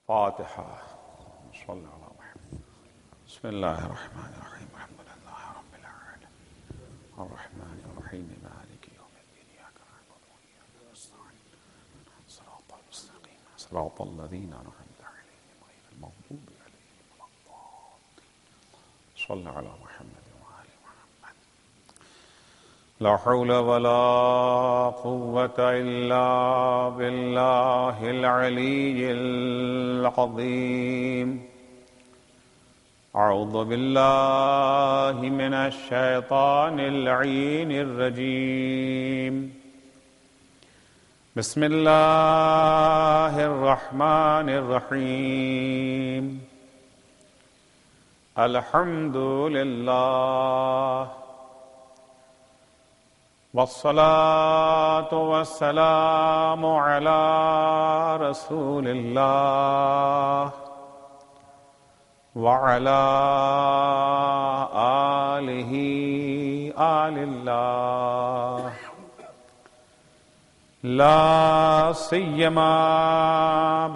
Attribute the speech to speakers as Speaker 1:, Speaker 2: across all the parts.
Speaker 1: فاتحة. صلی اللہ محمد. بسم اللہ الرحمن الرحیم. الحمد للہ رب العالمین الرحمن الرحیم مالک یوم الدین. ایاک نعبد وایاک نستعین صراط المستقیم صراط الذین انعمت علیہم غیر المغضوب علیہم ولا الضالین. صلی علی محمد وآل محمد. لا حول ولا قوة إلا بالله العلي العظيم. أعوذ بالله من الشيطان اللعين الرجيم. بسم الله الرحمن الرحيم. الحمد لله والصلاة والسلام على رسول الله وعلى آله آل الله لا سيما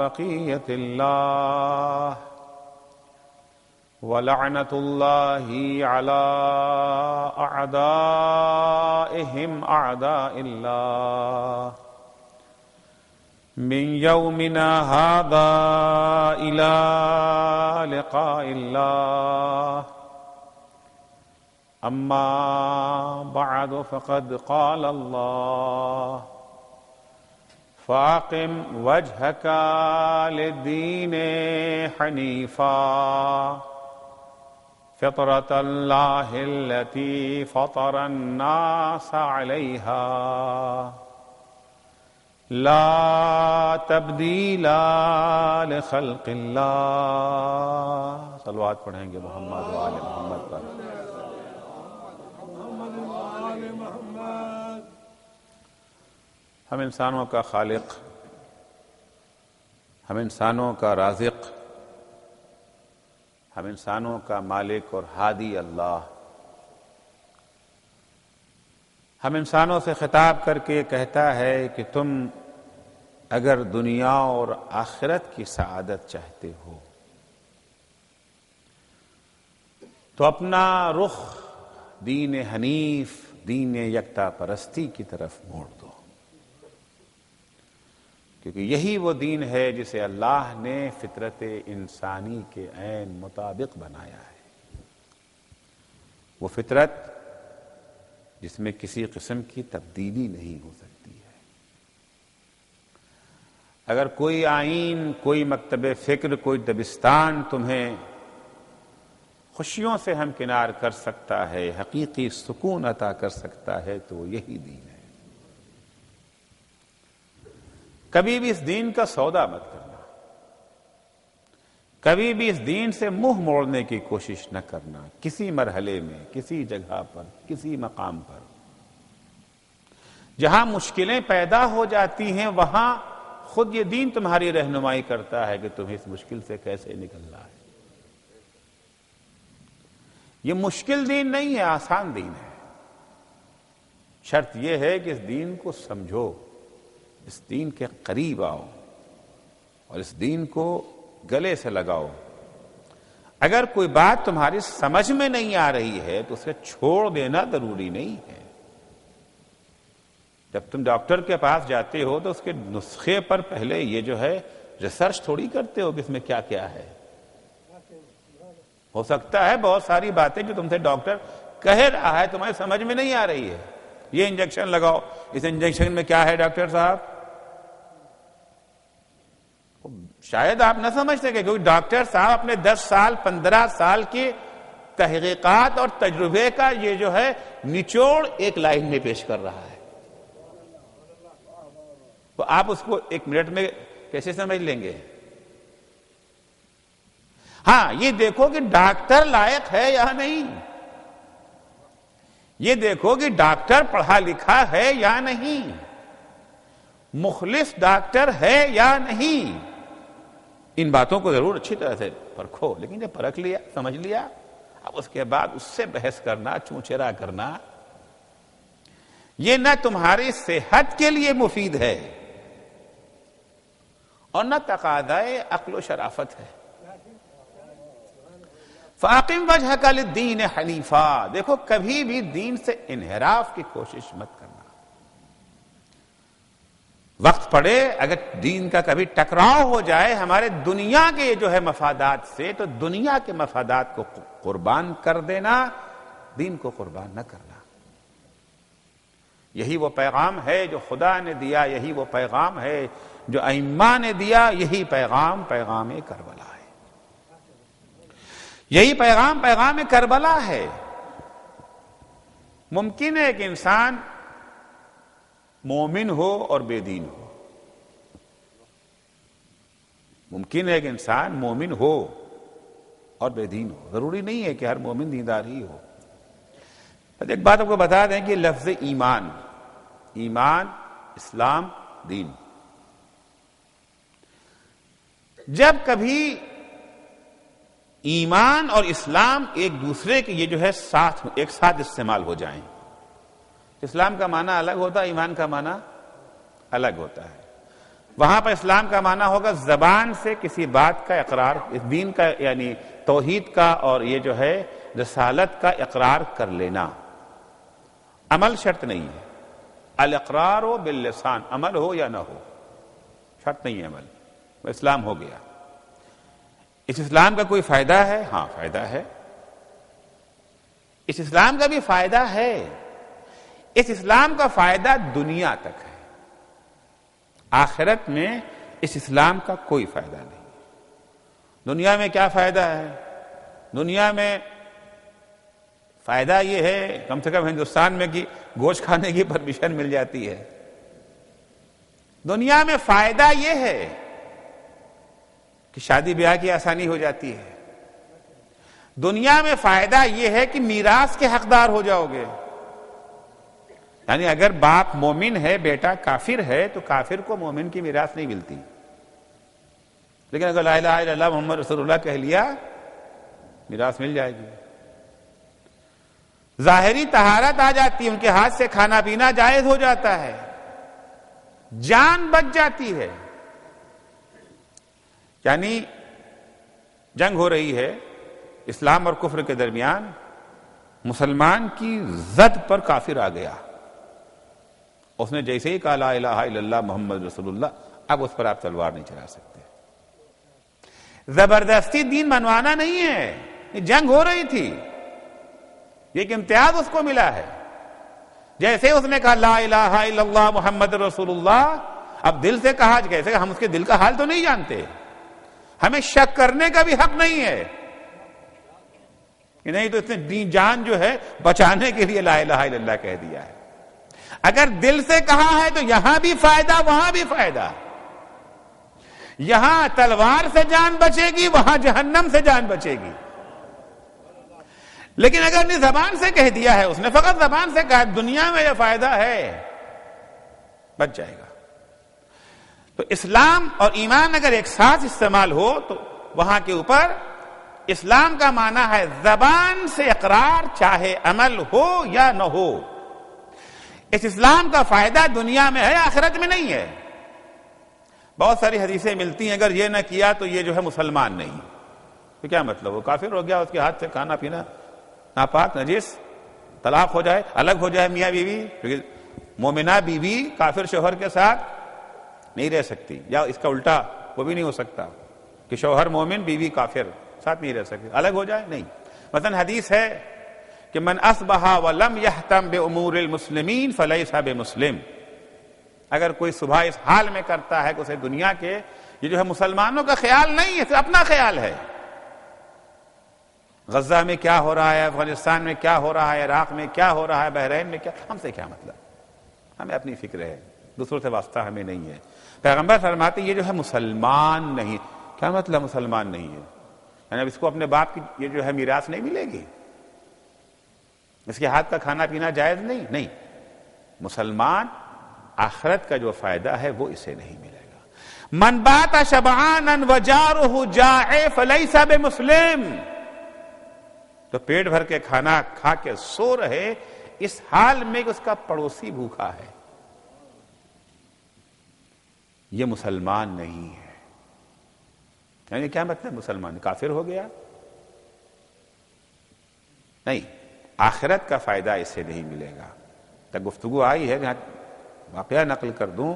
Speaker 1: بقية الله ولعنة الله على أعدائهم أعداء الله من يومنا هذا إلى لقاء الله. أما بعد فقد قال الله فأقم وجهك للدين حنيفا فطرة الله التي فطر الناس عليها لا تبديل لخلق الله. صلوات پڑھیں گے محمد و آل محمد پر. ہم انسانوں کا خالق، ہم انسانوں کا رازق، ہم انسانوں کا مالک اور ہادی اللہ ہم انسانوں سے خطاب کر کے کہتا ہے کہ تم اگر دنیا اور آخرت کی سعادت چاہتے ہو تو اپنا رخ دین حنیف، دین یکتا پرستی کی طرف موڑ دو، کیونکہ یہی وہ دین ہے جسے اللہ نے فطرت انسانی کے عین مطابق بنایا ہے. وہ فطرت جس میں کسی قسم کی تبدیلی نہیں ہو سکتی ہے. اگر کوئی آئین، کوئی مکتب فکر، کوئی دبستان تمہیں خوشیوں سے ہمکنار کر سکتا ہے، حقیقی سکون عطا کر سکتا ہے، تو وہ یہی دین ہے. کبھی بھی اس دین کا سودا مت کرنا، کبھی بھی اس دین سے منہ موڑنے کی کوشش نہ کرنا. کسی مرحلے میں، کسی جگہ پر، کسی مقام پر جہاں مشکلیں پیدا ہو جاتی ہیں وہاں خود یہ دین تمہاری رہنمائی کرتا ہے کہ تمہیں اس مشکل سے کیسے نکلنا ہے. یہ مشکل دین نہیں ہے، آسان دین ہے. شرط یہ ہے کہ اس دین کو سمجھو، اس دین کے قریب آؤ اور اس دین کو گلے سے لگاؤ. اگر کوئی بات تمہاری سمجھ میں نہیں آ رہی ہے تو اسے چھوڑ دینا ضروری نہیں ہے. جب تم ڈاکٹر کے پاس جاتے ہو تو اس کے نسخے پر پہلے یہ جو ہے ریسرچ تھوڑی کرتے ہو کہ اس میں کیا کیا ہے. ہو سکتا ہے بہت ساری باتیں جو تم سے ڈاکٹر کہہ رہا ہے تمہاری سمجھ میں نہیں آ رہی ہے. یہ انجیکشن لگاؤ، اس انجیکشن میں کیا ہے ڈاکٹر صاحب؟ شاید آپ نہ سمجھتے کہ کیونکہ ڈاکٹر صاحب اپنے 10 سال 15 سال کی تحقیقات اور تجربے کا یہ جو ہے نچوڑ ایک لائن میں پیش کر رہا ہے. تو آپ اس کو 1 منٹ میں کیسے سمجھ لیں گے؟ ہاں یہ دیکھو کہ ڈاکٹر لائق ہے یا نہیں، یہ دیکھو کہ ڈاکٹر پڑھا لکھا ہے یا نہیں، مخلص ڈاکٹر ہے یا نہیں. ان باتوں کو ضرور اچھی طرح سے پرکھو، لیکن جب پرکھ لیا، سمجھ لیا، اب اس کے بعد اس سے بحث کرنا، چونچرا کرنا، یہ نہ تمہاری صحت کے لیے مفید ہے اور نہ تقاضائے عقل و شرافت ہے۔ فَأَقِمْ وَجْهَكَ لِلدِّينِ حَنِيفًا، دیکھو کبھی بھی دین سے انحراف کی کوشش مت کرنا۔ وقت پڑے اگر دین کا کبھی ٹکراؤ ہو جائے ہمارے دنیا کے جو ہے مفادات سے، تو دنیا کے مفادات کو قربان کر دینا، دین کو قربان نہ کرنا۔ یہی وہ پیغام ہے جو خدا نے دیا، یہی وہ پیغام ہے جو ائمہ نے دیا، یہی پیغام کربلا ہے، یہی پیغام کربلا ہے۔ ممکن ہے کہ انسان مومن ہو اور بے دین ہو، ممکن ہے کہ انسان مومن ہو اور بے دین ہو، ضروری نہیں ہے کہ ہر مومن دیندار ہی ہو۔ ایک بات آپ کو بتا دیں کہ لفظ ایمان، اسلام، دین، جب کبھی ایمان اور اسلام ایک دوسرے کے یہ جو ہے ایک ساتھ استعمال ہو جائیں، اسلام کا معنی الگ ہوتا ہے، ایمان کا معنی الگ ہوتا ہے۔ وہاں پر اسلام کا معنی ہوگا زبان سے کسی بات کا اقرار، دین کا یعنی توحید کا اور یہ جو ہے رسالت کا اقرار کر لینا، عمل شرط نہیں ہے۔ الاقرار باللسان، عمل ہو یا نہ ہو، شرط نہیں ہے عمل، وہ اسلام ہو گیا۔ اس اسلام کا کوئی فائدہ ہے؟ ہاں فائدہ ہے، اس اسلام کا بھی فائدہ ہے۔ اس اسلام کا فائدہ دنیا تک ہے، آخرت میں اس اسلام کا کوئی فائدہ نہیں۔ دنیا میں کیا فائدہ ہے؟ دنیا میں فائدہ یہ ہے کم سے کم ہندوستان میں کہ گوشت کھانے کی پرمیشن مل جاتی ہے۔ دنیا میں فائدہ یہ ہے کہ شادی بیاہ کی آسانی ہو جاتی ہے۔ دنیا میں فائدہ یہ ہے کہ میراث کے حقدار ہو جاؤ گے، یعنی اگر باپ مومن ہے بیٹا کافر ہے تو کافر کو مومن کی میراث نہیں ملتی، لیکن اگر لا الہ الا اللہ محمد رسول اللہ کہہ لیا میراث مل جائے گی۔ ظاہری طہارت آ جاتی ہے، ان کے ہاتھ سے کھانا پینا جائز ہو جاتا ہے، جان بچ جاتی ہے۔ یعنی جنگ ہو رہی ہے اسلام اور کفر کے درمیان، مسلمان کی زد پر کافر آ گیا، اس نے جیسے ہی کہا لا الہ الا اللہ محمد رسول اللہ، اب اس پر آپ تلوار نہیں چلا سکتے۔ زبردستی دین منوانا نہیں ہے، یہ جنگ ہو رہی تھی، ایک امتیاز اس کو ملا ہے۔ جیسے اس نے کہا لا الہ الا اللہ محمد رسول اللہ، اب دل سے کہا، کیسے ہم اس کے دل کا حال تو نہیں جانتے، ہمیں شک کرنے کا بھی حق نہیں ہے کہ نہیں تو اس نے جان جو ہے بچانے کے لیے لا الہ الا اللہ کہہ دیا ہے۔ اگر دل سے کہا ہے تو یہاں بھی فائدہ وہاں بھی فائدہ، یہاں تلوار سے جان بچے گی، وہاں جہنم سے جان بچے گی۔ لیکن اگر نے زبان سے کہہ دیا ہے، اس نے فقط زبان سے کہا دنیا میں یہ فائدہ ہے، بچ جائے گا۔ تو اسلام اور ایمان اگر ایک ساتھ استعمال ہو تو وہاں کے اوپر اسلام کا معنی ہے زبان سے اقرار، چاہے عمل ہو یا نہ ہو۔ اس اسلام کا فائدہ دنیا میں ہے، آخرت میں نہیں ہے۔ بہت ساری حدیثیں ملتی ہیں اگر یہ نہ کیا تو یہ جو ہے مسلمان نہیں، تو کیا مطلب؟ وہ کافر ہو گیا، اس کے ہاتھ سے کھانا پینا ناپاک نجس، طلاق ہو جائے، الگ ہو جائے میاں بیوی، کیونکہ مومنہ بیوی کافر شوہر کے ساتھ نہیں رہ سکتی، یا اس کا الٹا وہ بھی نہیں ہو سکتا کہ شوہر مومن بیوی کافر ساتھ نہیں رہ سکتے، الگ ہو جائے نہیں۔ مثلا حدیث ہے کہ من اصبح ولم یحتم بامور المسلمین فلیس بمسلم، اگر کوئی صبح اس حال میں کرتا ہے کہ اسے دنیا کے یہ جو ہے مسلمانوں کا خیال نہیں ہے، صرف اپنا خیال ہے، غزہ میں کیا ہو رہا ہے، افغانستان میں کیا ہو رہا ہے، عراق میں کیا ہو رہا ہے، بحرین میں کیا، ہم سے کیا مطلب، ہمیں اپنی فکر ہے، دوسروں سے واسطہ ہمیں نہیں ہے۔ پیغمبر فرماتے یہ جو ہے مسلمان نہیں۔ کیا مطلب مسلمان نہیں ہے؟ یعنی اب اس کو اپنے باپ کی یہ جو ہے میراث نہیں ملے گی، اس کے ہاتھ کا کھانا پینا جائز نہیں، مسلمان آخرت کا جو فائدہ ہے وہ اسے نہیں ملے گا۔ من بات شبعانا وجارہ جائع فلیس بمسلم، تو پیٹ بھر کے کھانا کھا کے سو رہے اس حال میں کہ اس کا پڑوسی بھوکا ہے، یہ مسلمان نہیں ہے۔ یعنی کیا مطلب مسلمان کافر ہو گیا؟ نہیں، آخرت کا فائدہ اس سے نہیں ملے گا۔ تک گفتگو آئی ہے، واقعہ نقل کر دوں،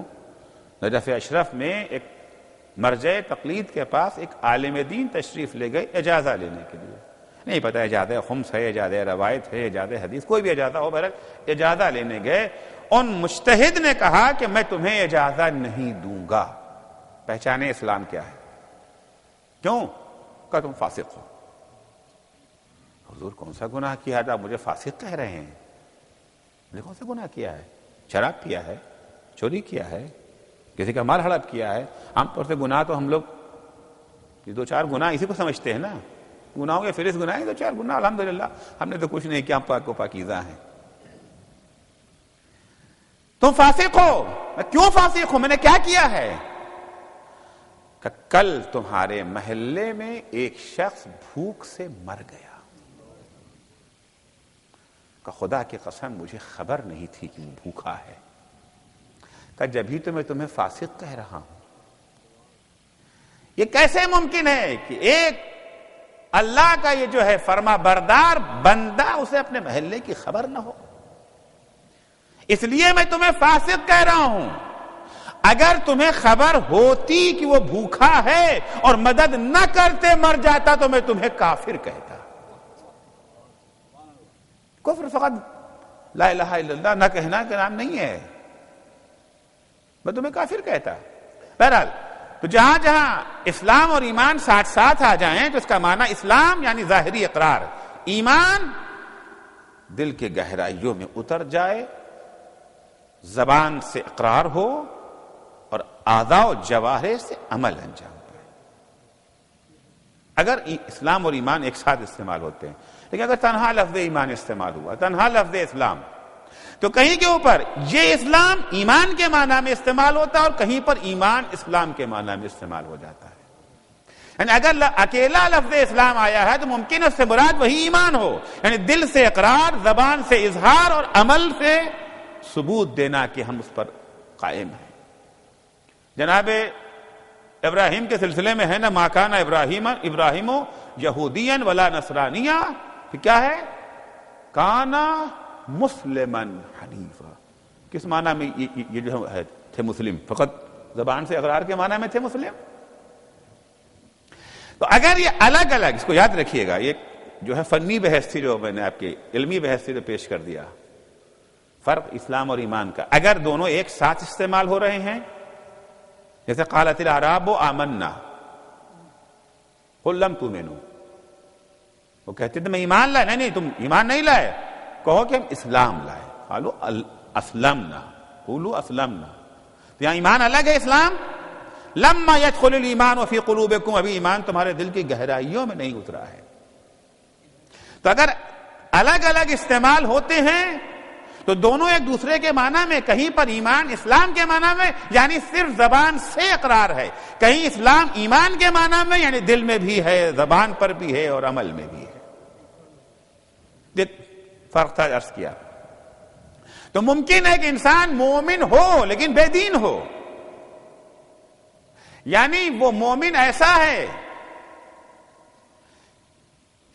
Speaker 1: نجف اشرف میں ایک مرجع تقلید کے پاس ایک عالم دین تشریف لے گئے اجازہ لینے کے لیے، نہیں پتہ اجازہ خمس ہے، اجازہ روایت ہے، اجازہ حدیث، کوئی بھی اجازہ ہو، بہرحال اجازہ لینے گئے۔ ان مجتہد نے کہا کہ میں تمہیں اجازہ نہیں دوں گا، پہچانے اسلام کیا ہے؟ کیوں؟ کہ تم فاسق ہو۔ حضور کون سا گناہ کیا ہے آپ مجھے فاسق کہہ رہے ہیں؟ مجھے کون سا گناہ کیا ہے؟ شراب پیا ہے، چوری کیا ہے، کسی کا مال ہڑپ کیا ہے۔ عام طور سے گناہ تو ہم لوگ یہ 2-4 گناہ اسی کو سمجھتے ہیں نا، گناہوں کے فہرست گناہ 2-4 گناہ، الحمدللہ ہم نے تو کچھ نہیں کیا، ہم پاک و پاکیزہ ہیں۔ تم فاسق ہو۔ میں کیوں فاسق ہوں؟ میں نے کیا کیا ہے؟ کہ کل تمہارے محلے میں ایک شخص بھوک سے مر گیا، کہ خدا کی قسم مجھے خبر نہیں تھی کہ وہ بھوکا ہے، کہ جبھی تو میں تمہیں فاسق کہہ رہا ہوں۔ یہ کیسے ممکن ہے کہ ایک اللہ کا یہ جو ہے فرما بردار بندہ اسے اپنے محلے کی خبر نہ ہو؟ اس لیے میں تمہیں فاسق کہہ رہا ہوں۔ اگر تمہیں خبر ہوتی کہ وہ بھوکا ہے اور مدد نہ کرتے مر جاتا تو میں تمہیں کافر کہتا۔ کفر فقط لا الہ الا اللہ نہ کہنا کا نام نہیں ہے، میں تمہیں کافر کہتا۔ بہرحال تو جہاں جہاں اسلام اور ایمان ساتھ ساتھ آ جائیں تو اس کا معنی اسلام یعنی ظاہری اقرار، ایمان دل کے گہرائیوں میں اتر جائے، زبان سے اقرار ہو اور اعضاء و جوارح سے عمل انجام پائے۔ اگر اسلام اور ایمان ایک ساتھ استعمال ہوتے ہیں، لیکن اگر تنہا لفظ ایمان استعمال ہوا، تنہا لفظ اسلام، تو کہیں کے اوپر یہ اسلام ایمان کے معنی میں استعمال ہوتا ہے اور کہیں پر ایمان اسلام کے معنی میں استعمال ہو جاتا ہے۔ یعنی اگر اکیلا لفظ اسلام آیا ہے تو ممکن ہے اس سے مراد وہی ایمان ہو، یعنی دل سے اقرار، زبان سے اظہار اور عمل سے ثبوت دینا کہ ہم اس پر قائم ہیں۔ جناب ابراہیم کے سلسلے میں ہے نا، ما کان ابراہیم یہودین ولا نصرانیہ، پھر کیا ہے؟ کانا مسلمن حنیفا۔ کس معنی میں یہ جو ہے تھے مسلم؟ فقط زبان سے اقرار کے معنی میں تھے مسلم؟ تو اگر یہ الگ الگ، اس کو یاد رکھیے گا، یہ جو ہے فنی بحث تھی جو میں نے آپ کی علمی بحث تھی جو پیش کر دیا، فرق اسلام اور ایمان کا۔ اگر دونوں ایک ساتھ استعمال ہو رہے ہیں، جیسے قالت الاعراب آمنا قل لم تؤمنوا، وہ کہتے تھے میں ایمان لائے، نہیں تم ایمان نہیں لائے، کہو کہ ہم اسلام لائے، قالوا اسلمنا، قولوا اسلمنا۔ تو یہاں ایمان الگ ہے، اسلام لما يدخل الایمان فی قلوبکم، ابھی ایمان تمہارے دل کی گہرائیوں میں نہیں اترا ہے۔ تو اگر الگ الگ استعمال ہوتے ہیں تو دونوں ایک دوسرے کے معنی میں، کہیں پر ایمان اسلام کے معنی میں یعنی صرف زبان سے اقرار ہے، کہیں اسلام ایمان کے معنی میں یعنی دل میں بھی ہے، زبان پر بھی ہے اور عمل میں بھی ہے۔ فرق تھا عرض کیا۔ تو ممکن ہے کہ انسان مومن ہو لیکن بے دین ہو، یعنی وہ مومن ایسا ہے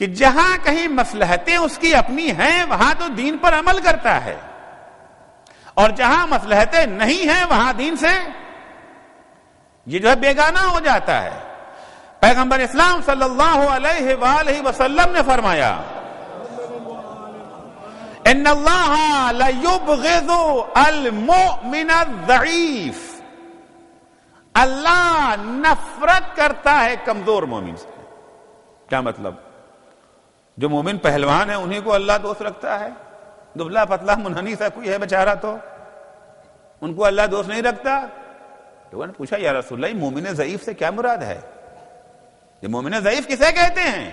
Speaker 1: کہ جہاں کہیں مصلحتیں اس کی اپنی ہیں وہاں تو دین پر عمل کرتا ہے، اور جہاں مصلحتیں نہیں ہیں وہاں دین سے یہ جو ہے بیگانہ ہو جاتا ہے۔ پیغمبر اسلام صلی اللہ علیہ وآلہ وسلم نے فرمایا ان اللہ لیبغض المؤمن الضعیف، اللہ نفرت کرتا ہے کمزور مومن سے۔ کیا مطلب؟ جو مومن پہلوان ہے انہیں کو اللہ دوست رکھتا ہے، دبلا پتلا منحنی سا کوئی ہے بیچارہ تو ان کو اللہ دوست نہیں رکھتا۔ لوگوں نے پوچھا یا رسول اللہ مومن ضعیف سے کیا مراد ہے؟ یہ مومن ضعیف کسے کہتے ہیں؟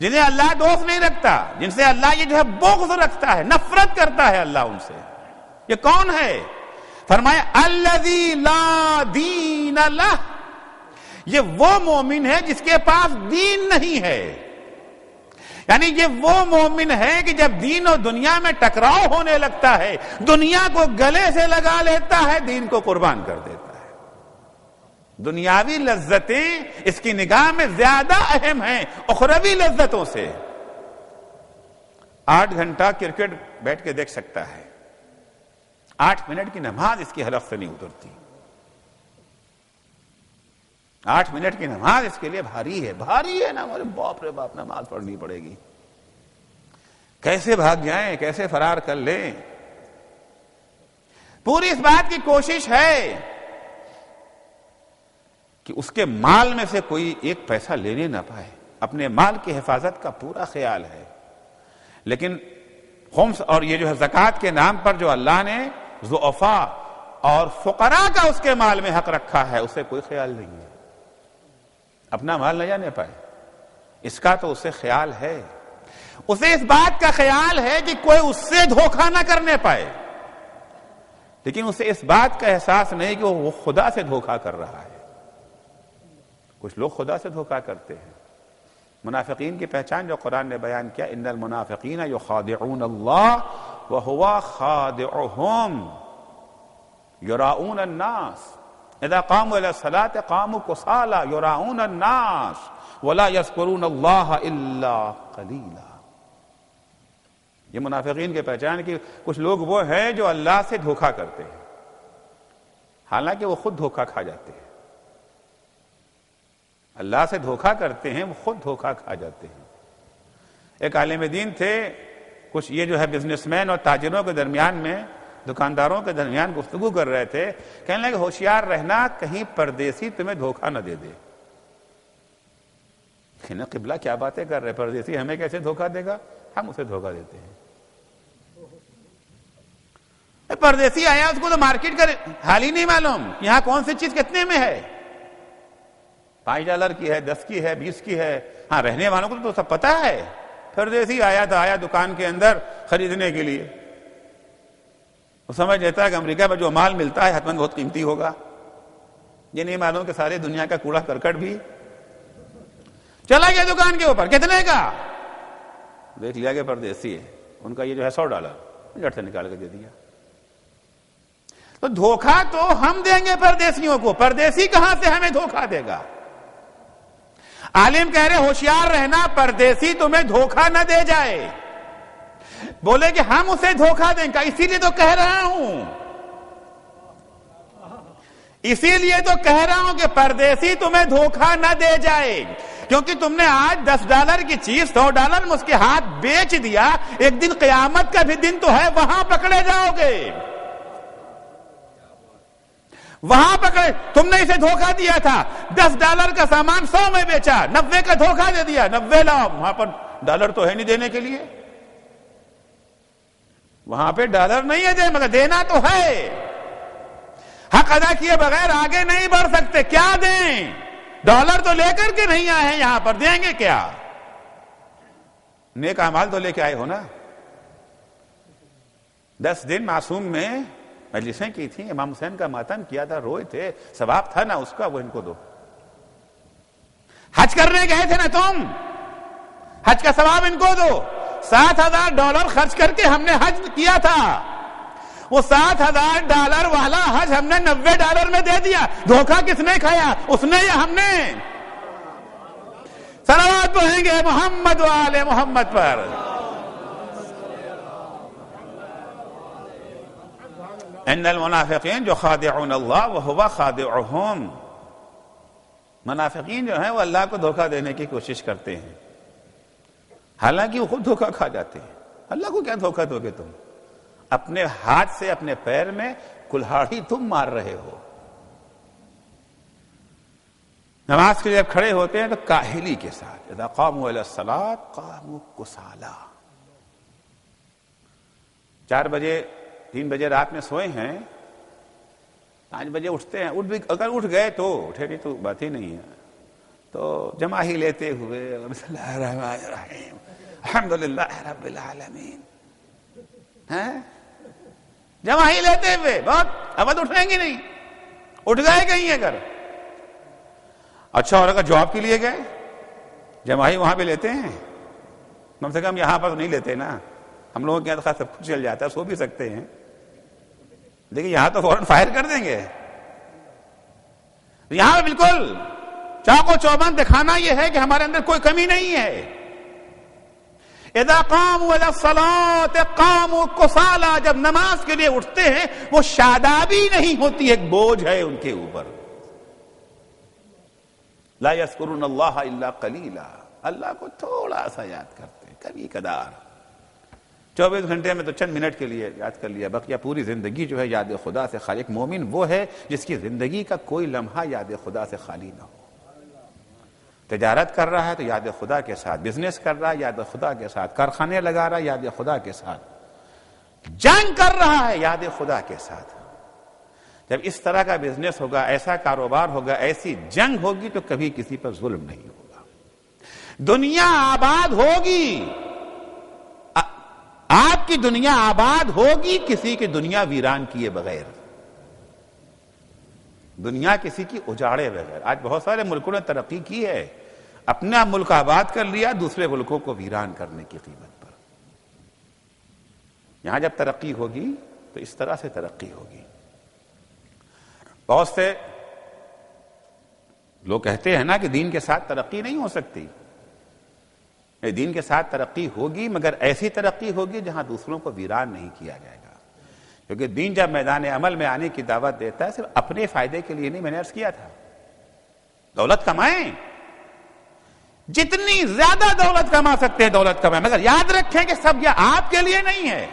Speaker 1: جنہیں اللہ دوست نہیں رکھتا، جن سے اللہ یہ جو ہے بغض رکھتا ہے، نفرت کرتا ہے اللہ ان سے۔ یہ کون ہے؟ فرمایا الذی لا دین لہ، یہ وہ مومن ہے جس کے پاس دین نہیں ہے، یعنی یہ وہ مومن ہے کہ جب دین اور دنیا میں ٹکراؤ ہونے لگتا ہے دنیا کو گلے سے لگا لیتا ہے، دین کو قربان کر دیتا ہے۔ دنیاوی لذتیں اس کی نگاہ میں زیادہ اہم ہیں اخروی لذتوں سے. 8 گھنٹہ کرکٹ بیٹھ کے دیکھ سکتا ہے, 8 منٹ کی نماز اس کی حلق سے نہیں اترتی. 8 منٹ کی نماز اس کے لیے بھاری ہے نا. بولے باپ رے باپ, نماز پڑھنی پڑے گی, کیسے بھاگ جائیں, کیسے فرار کر لیں. پوری اس بات کی کوشش ہے کہ اس کے مال میں سے کوئی ایک پیسہ لینے نہ پائے. اپنے مال کی حفاظت کا پورا خیال ہے. لیکن خمس اور یہ جو ہے زکوٰۃ کے نام پر جو اللہ نے ضعفاء اور فقراء کا اس کے مال میں حق رکھا ہے, اسے کوئی خیال نہیں ہے. اپنا مال نہ جانے پائے, اس کا تو اسے خیال ہے. اسے اس بات کا خیال ہے کہ کوئی اس سے دھوکہ نہ کرنے پائے, لیکن اسے اس بات کا احساس نہیں کہ وہ خدا سے دھوکہ کر رہا ہے. کچھ لوگ خدا سے دھوکہ کرتے ہیں. منافقین کی پہچان جو قرآن نے بیان کیا, ان المنافقین یخادعون اللہ وہو خادعهم یراؤون الناس اذا قاموا الى الصلاة قاموا کسالى یراؤون الناس ولا یذکرون اللہ الا قلیلا. یہ منافقین کی پہچان کی کچھ لوگ وہ ہیں جو اللہ سے دھوکہ کرتے ہیں, حالانکہ وہ خود دھوکہ کھا جاتے ہیں. اللہ سے دھوکہ کرتے ہیں, وہ خود دھوکہ کھا جاتے ہیں. ایک عالم دین تھے, کچھ یہ جو ہے بزنس مین اور تاجروں کے درمیان میں, دکانداروں کے درمیان گفتگو کر رہے تھے. کہنے لگے ہوشیار رہنا کہیں پردیسی تمہیں دھوکہ نہ دے دے. کہنا قبلہ کیا باتیں کر رہے, پردیسی ہمیں کیسے دھوکہ دے گا, ہم اسے دھوکہ دیتے ہیں. پردیسی آیا, اس کو تو مارکیٹ کا حال ہی نہیں معلوم یہاں کون سی چیز کتنے میں ہے. $5 کی ہے, 10 کی ہے, 20 کی ہے. ہاں رہنے والوں کو تو سب پتا ہے. پردیسی آیا تو آیا دکان کے اندر خریدنے کے لیے. وہ سمجھ لیتا ہے کہ امریکہ میں جو مال ملتا ہے حتماً بہت قیمتی ہوگا. یہ نہیں معلوم کہ سارے دنیا کا کوڑا کرکٹ بھی چلا گیا دکان کے اوپر. کتنے کا دیکھ لیا کہ پردیسی ہے, ان کا یہ جو ہے $100 جٹ سے نکال کے دے دیا. تو دھوکہ تو ہم دیں گے پردیسیوں کو, پردیسی کہاں سے ہمیں دھوکہ دے گا. عالم کہہ رہے ہوشیار رہنا پردیسی تمہیں دھوکہ نہ دے جائے. بولے کہ ہم اسے دھوکہ دیں گا, اسی لیے تو کہہ رہا ہوں, اسی لیے تو کہہ رہا ہوں کہ پردیسی تمہیں دھوکہ نہ دے جائے. کیونکہ تم نے آج $10 کی چیز $100 میں اس کے ہاتھ بیچ دیا, ایک دن قیامت کا بھی دن تو ہے, وہاں پکڑے جاؤ گے. وہاں پکڑے, تم نے اسے دھوکہ دیا تھا. $10 کا سامان 100 میں بیچا, 90 کا دھوکہ دے دیا. 90 لاؤ, وہاں پر ڈالر تو ہے نہیں دینے کے لیے. وہاں پہ ڈالر نہیں ہے مگر دینا تو ہے. حق ادا کیے بغیر آگے نہیں بڑھ سکتے. کیا دیں؟ ڈالر تو لے کر کے نہیں آئے ہیں یہاں پر, دیں گے کیا؟ نیک اعمال تو لے کے آئے ہو نا. 10 دن معصوم میں مجلسیں کی تھیں, امام حسین کا ماتم کیا تھا, روئے تھے, ثواب تھا نا اس کا, وہ ان کو دو. حج کرنے گئے تھے نا تم, حج کا ثواب ان کو دو. $7,000 خرچ کر کے ہم نے حج کیا تھا, وہ $7,000 والا حج ہم نے $90 میں دے دیا. دھوکہ کس نے کھایا, اس نے یا ہم نے؟ صلوات پڑھیں گے محمد و آل محمد پر. ان المنافقین جو خادعون اللہ وہو خادعهم, منافقین جو ہیں وہ اللہ کو دھوکہ دینے کی کوشش کرتے ہیں, حالانکہ وہ خود دھوکہ کھا جاتے ہیں. اللہ کو کیا دھوکہ دو گے تم؟ اپنے ہاتھ سے اپنے پیر میں کلہاڑی تم مار رہے ہو. نماز کے لیے جب کھڑے ہوتے ہیں تو کاہلی کے ساتھ, اذا قاموا الی الصلاۃ قاموا کسالی. 4 بجے 3 بجے رات میں سوئے ہیں, 5 بجے اٹھتے ہیں. اگر اٹھ گئے تو اٹھے نہیں تو بات ہی نہیں ہے. تو جمع ہی لیتے ہوئے بسم اللہ الرحمن الرحیم الحمدللہ رب العالمین, جمع ہی لیتے ہوئے بہت, اب اٹھیں گے نہیں. اٹھ گئے کہیں اگر, اچھا اور اگر جاب کے لیے گئے, جمع ہی وہاں پہ لیتے ہیں, کم سے کم یہاں پر نہیں لیتے نا. ہم لوگوں کے یہاں تو سب کچھ چل جاتا ہے, سو بھی سکتے ہیں, لیکن یہاں تو فوراً فائر کر دیں گے. یہاں پہ بالکل چاق و چوبند دکھانا یہ ہے کہ ہمارے اندر کوئی کمی نہیں ہے. اذا قاموا الى الصلاة قاموا كسالى، جب نماز کے لیے اٹھتے ہیں وہ شادابی نہیں ہوتی، ایک بوجھ ہے ان کے اوپر. لا يذكرون اللہ الا قلیلا، اللہ کو تھوڑا سا یاد کرتے ہیں کبھی کبھار. 24 گھنٹے میں تو چند منٹ کے لیے یاد کر لیا، بقیہ پوری زندگی جو ہے یاد خدا سے خالی. ایک مومن وہ ہے جس کی زندگی کا کوئی لمحہ یاد خدا سے خالی نہ ہو. تجارت کر رہا ہے تو یاد خدا کے ساتھ، بزنس کر رہا ہے یاد خدا کے ساتھ، کارخانے لگا رہا ہے یاد خدا کے ساتھ، جنگ کر رہا ہے یاد خدا کے ساتھ. جب اس طرح کا بزنس ہوگا، ایسا کاروبار ہوگا، ایسی جنگ ہوگی تو کبھی کسی پر ظلم نہیں ہوگا. دنیا آباد ہوگی، آپ کی دنیا آباد ہوگی کسی کی دنیا ویران کیے بغیر، دنیا کسی کی اجاڑے بغیر. آج بہت سارے ملکوں نے ترقی کی ہے، اپنا ملک آباد کر لیا دوسرے ملکوں کو ویران کرنے کی قیمت پر. یہاں جب ترقی ہوگی تو اس طرح سے ترقی ہوگی. بہت سے لوگ کہتے ہیں نا کہ دین کے ساتھ ترقی نہیں ہو سکتی. دین کے ساتھ ترقی ہوگی مگر ایسی ترقی ہوگی جہاں دوسروں کو ویران نہیں کیا جائے گا. کیونکہ دین جب میدان عمل میں آنے کی دعوت دیتا ہے صرف اپنے فائدے کے لیے نہیں. میں نے عرض کیا تھا دولت کمائیں، جتنی زیادہ دولت کما سکتے ہیں دولت کمائیں، مگر یاد رکھیں کہ سب یہ آپ کے لیے نہیں ہے.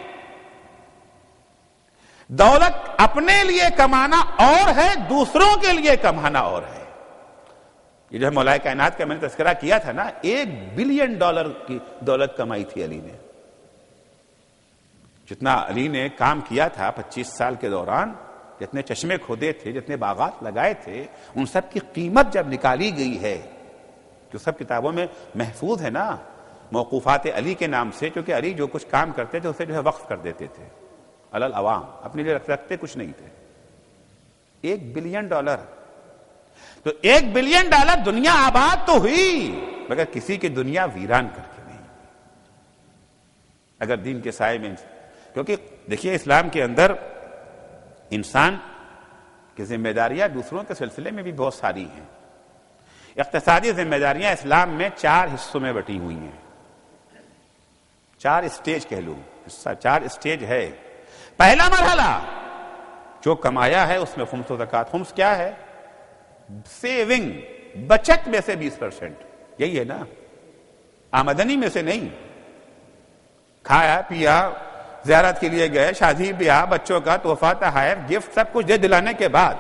Speaker 1: دولت اپنے لیے کمانا اور ہے، دوسروں کے لیے کمانا اور ہے. یہ جو ہے مولا کائنات کا میں نے تذکرہ کیا تھا نا، $1 بلین کی دولت کمائی تھی علی نے. جتنا علی نے کام کیا تھا 25 سال کے دوران، جتنے چشمے کھودے تھے، جتنے باغات لگائے تھے، ان سب کی قیمت جب نکالی گئی ہے، جو سب کتابوں میں محفوظ ہے نا، موقوفات علی کے نام سے، کیونکہ علی جو کچھ کام کرتے تھے اسے جو ہے وقف کر دیتے تھے علی العوام، اپنے لیے رکھتے کچھ نہیں تھے. $1 بلین. تو $1 بلین دنیا آباد تو ہوئی مگر کسی کی دنیا ویران کر کے نہیں. اگر دین کے سائے میں، کیونکہ دیکھیے اسلام کے اندر انسان کی ذمہ داریاں دوسروں کے سلسلے میں بھی بہت ساری ہیں. اقتصادی ذمہ داریاں اسلام میں 4 حصوں میں بٹی ہوئی ہیں. 4 اسٹیج کہہ لوں، 4 اسٹیج ہے. پہلا مرحلہ جو کمایا ہے اس میں خمس و زکوٰۃ. خمس کیا ہے؟ سیونگ، بچت میں سے 20%. یہی ہے نا، آمدنی میں سے نہیں. کھایا پیا، زیارت کے لیے گئے، شادی بیاہ، بچوں کا تحفہ تحائف گفٹ سب کچھ دے دلانے کے بعد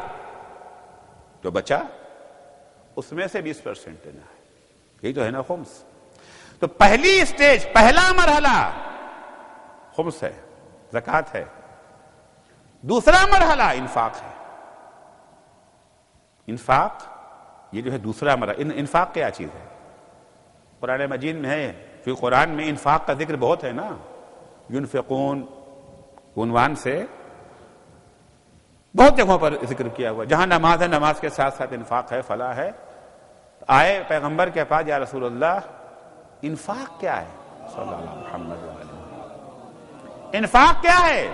Speaker 1: جو بچا اس میں سے 20% دینا ہے. یہی تو ہے نا خمس. تو پہلی اسٹیج، پہلا مرحلہ خمس ہے، زکوٰۃ ہے. دوسرا مرحلہ انفاق ہے. انفاق یہ جو ہے دوسرا مرحلہ. انفاق کیا چیز ہے؟ قرآن مجید میں ہے، پھر قرآن میں انفاق کا ذکر بہت ہے نا. ينفقون عنوان سے بہت جگہوں پر ذکر کیا ہوا. جہاں نماز ہے نماز کے ساتھ ساتھ انفاق ہے، فلاح ہے. آئے پیغمبر کے پاس، یا رسول اللہ انفاق کیا ہے؟ صلی اللہ علیہ محمد وسلم، انفاق کیا ہے؟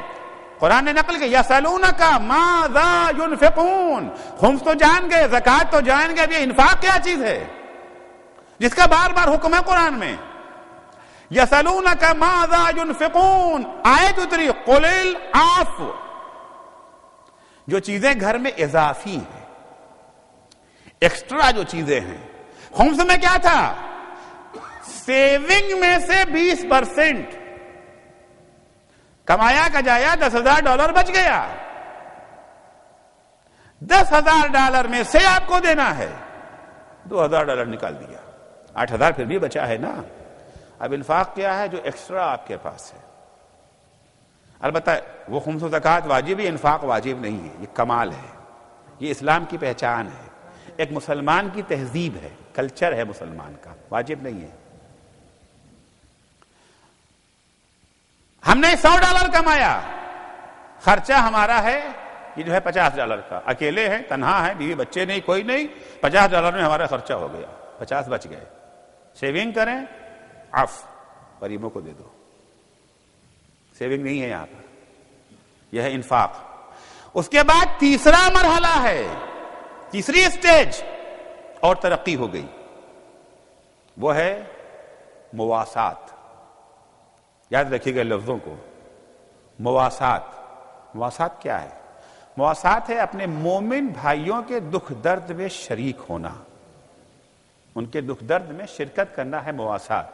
Speaker 1: قرآن نے نقل کہ یسألونک ماذا ينفقون. خمس تو جان گئے، زکوٰۃ تو جان گئے، اب یہ انفاق کیا چیز ہے جس کا بار بار حکم ہے قرآن میں؟ یسألونک ماذا ينفقون. آیت اتری قل العفو. جو چیزیں گھر میں اضافی ہیں، ایکسٹرا جو چیزیں ہیں. خمس میں کیا تھا؟ سیونگ میں سے 20%. کمایا کا جایا $10,000 بچ گیا، $10,000 میں سے آپ کو دینا ہے، $2,000 نکال دیا، 8,000 پھر بھی بچا ہے نا. اب انفاق کیا ہے؟ جو ایکسٹرا آپ کے پاس ہے. البتہ وہ خمس و زکوٰۃ واجب ہے، انفاق واجب نہیں ہے. یہ کمال ہے، یہ اسلام کی پہچان ہے، ایک مسلمان کی تہذیب ہے، کلچر ہے مسلمان کا. واجب نہیں ہے. ہم نے $100 کمایا، خرچہ ہمارا ہے یہ جو ہے $50 کا. اکیلے ہیں، تنہا ہے، بیوی بچے نہیں، کوئی نہیں، $50 میں ہمارا خرچہ ہو گیا، 50 بچ گئے. سیونگ کریں، غریبوں کو دے دو. سیونگ نہیں ہے یہاں پر، یہ ہے انفاق. اس کے بعد تیسرا مرحلہ ہے تیسری اسٹیج اور ترقی ہو گئی، وہ ہے مواسات. یاد رکھیے گا لفظوں کو، مواسات. مواسات کیا ہے؟ مواسات ہے اپنے مومن بھائیوں کے دکھ درد میں شریک ہونا، ان کے دکھ درد میں شرکت کرنا ہے مواسات.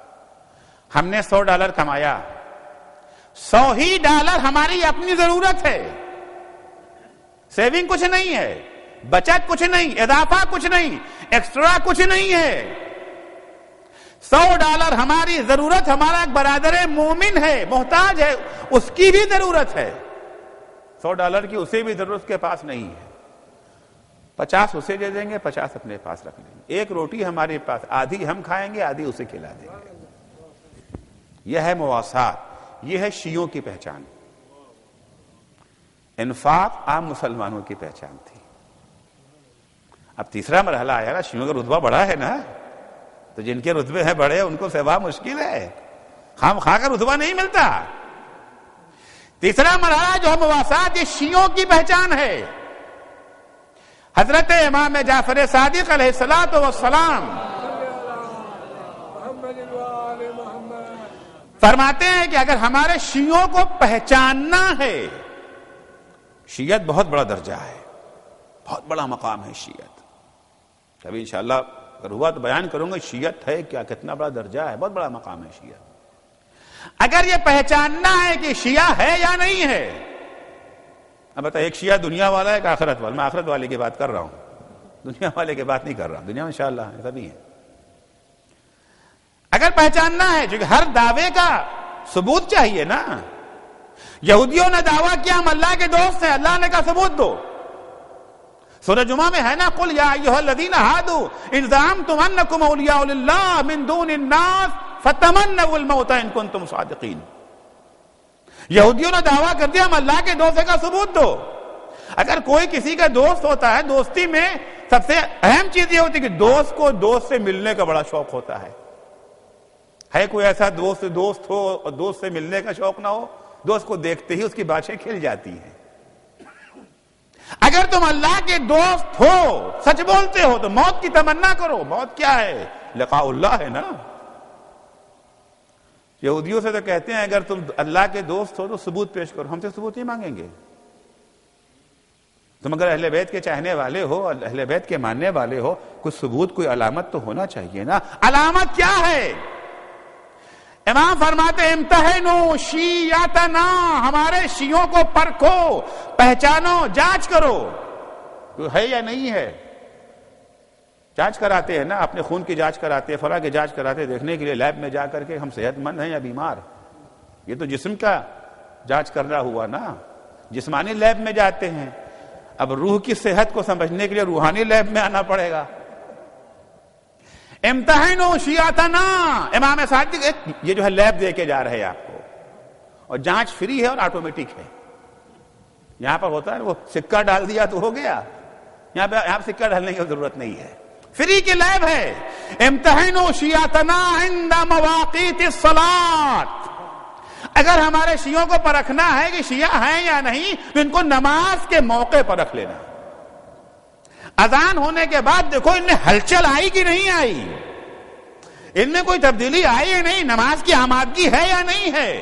Speaker 1: ہم نے $100 کمایا، $100 ہماری اپنی ضرورت ہے، سیونگ کچھ نہیں ہے، بچت کچھ نہیں، اضافہ کچھ نہیں، ایکسٹرا کچھ نہیں ہے. $100 ہماری ضرورت، ہمارا ایک برادر مومن ہے، محتاج ہے، اس کی بھی ضرورت ہے. $100 کی اسے بھی ضرورت کے پاس نہیں ہے. 50 اسے دے دیں گے، 50 اپنے پاس رکھ لیں گے. ایک روٹی ہمارے پاس، آدھی ہم کھائیں گے، آدھی اسے کھلا دیں گے. یہ ہے مواسات، یہ ہے شیعوں کی پہچان. انفاق عام مسلمانوں کی پہچان تھی. اب تیسرا مرحلہ آیا نا، شیعوں کا رتبہ بڑا ہے نا، تو جن کے رتبے ہیں بڑے ان کو سوا مشکل ہے، خام خواہ کا رتبہ نہیں ملتا. تیسرا مرحلہ جو ہے مواسات، یہ شیعوں کی پہچان ہے. حضرت امام جعفر صادق علیہ الصلوۃ والسلام فرماتے ہیں کہ اگر ہمارے شیعوں کو پہچاننا ہے، شیعت بہت بڑا درجہ ہے، بہت بڑا مقام ہے شیعت. کبھی انشاءاللہ اگر ہوا تو بیان کروں گا شیعت ہے کیا، کتنا بڑا درجہ ہے، بہت بڑا مقام ہے شیعت. اگر یہ پہچاننا ہے کہ شیعہ ہے یا نہیں ہے، اب بتا، ایک شیعہ دنیا والا ہے ایک آخرت والا. میں آخرت والے کی بات کر رہا ہوں، دنیا والے کی بات نہیں کر رہا. دنیا میں انشاءاللہ ایسا بھی ہے. اگر پہچاننا ہے، چونکہ ہر دعوے کا ثبوت چاہیے نا. یہودیوں نے دعویٰ کیا ہم اللہ کے دوست ہیں، اللہ نے کہا ثبوت دو. سورہ جمعہ میں ہے نا، قل یا ایھا الذین ھادوا ان زعمتم انکم اولیاء للہ من دون الناس فتمنوا الموت ان کنتم صادقین. یہودیوں نے دعویٰ کر دیا ہم اللہ کے دوست کا ثبوت دو. اگر کوئی کسی کا دوست ہوتا ہے، دوستی میں سب سے اہم چیز یہ ہوتی ہے کہ دوست کو دوست سے ملنے کا بڑا شوق ہوتا ہے. کوئی ایسا دوست ہو اور دوست سے ملنے کا شوق نہ ہو؟ دوست کو دیکھتے ہی اس کی باتیں کھل جاتی ہیں. اگر تم اللہ کے دوست ہو، سچ بولتے ہو، تو موت کی تمنا کرو. موت کیا ہے؟ لقاء اللہ ہے نا. یہودیوں سے تو کہتے ہیں اگر تم اللہ کے دوست ہو تو ثبوت پیش کرو. ہم سے ثبوت نہیں مانگیں گے. تم اگر اہل بیت کے چاہنے والے ہو، اہل بیت کے ماننے والے ہو، کوئی ثبوت، کوئی علامت تو ہونا چاہیے نا. علامت کیا ہے؟ امام فرماتے ہیں امتحنوا شیعتنا، ہمارے شیعوں کو پرکھو، پہچانو، جانچ کرو کوئی ہے یا نہیں ہے. جانچ کراتے ہیں نا، اپنے خون کی جانچ کراتے ہیں، فلاں کی جانچ کراتے ہیں، دیکھنے کے لیے لیب میں جا کر کے ہم صحت مند ہیں یا بیمار. یہ تو جسم کا جانچ کرنا ہوا نا، جسمانی لیب میں جاتے ہیں. اب روح کی صحت کو سمجھنے کے لیے روحانی لیب میں آنا پڑے گا. امتحنوا شیعتنا، امام صادق یہ جو ہے لیب دے کے جا رہے ہیں آپ کو، اور جانچ فری ہے اور آٹومیٹک ہے. یہاں پر ہوتا ہے وہ سکہ ڈال دیا تو ہو گیا، یہاں سکہ ڈالنے کی ضرورت نہیں ہے، فری کی لیب ہے. امتحنوا شیعتنا عند مواقیت الصلاۃ، اگر ہمارے شیعوں کو پرکھنا ہے کہ شیعہ ہیں یا نہیں تو ان کو نماز کے موقع پر رکھ لینا. اذان ہونے کے بعد دیکھو ان میں ہلچل آئی کہ نہیں آئی، ان میں کوئی تبدیلی آئی یا نہیں، نماز کی آمادگی ہے یا نہیں ہے.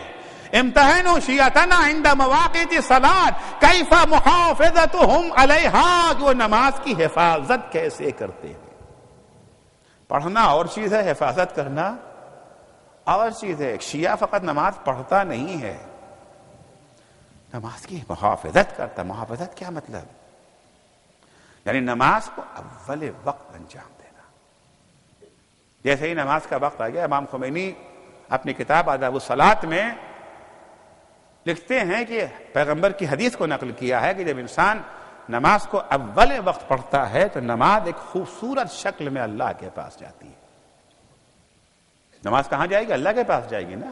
Speaker 1: امتحنوا شیعتنا عند مواقیت الصلاۃ کیف محافظتهم علیہا، کہ وہ نماز کی حفاظت کیسے کرتے ہیں. پڑھنا اور چیز ہے، حفاظت کرنا اور چیز ہے. شیعہ فقط نماز پڑھتا نہیں ہے، نماز کی محافظت کرتا. محافظت کیا مطلب؟ یعنی نماز کو اول وقت انجام دینا. جیسے ہی نماز کا وقت آ گیا، امام خمینی اپنی کتاب آداب الصلاۃ میں لکھتے ہیں کہ پیغمبر کی حدیث کو نقل کیا ہے کہ جب انسان نماز کو اول وقت پڑھتا ہے تو نماز ایک خوبصورت شکل میں اللہ کے پاس جاتی ہے. نماز کہاں جائے گی؟ اللہ کے پاس جائے گی نا.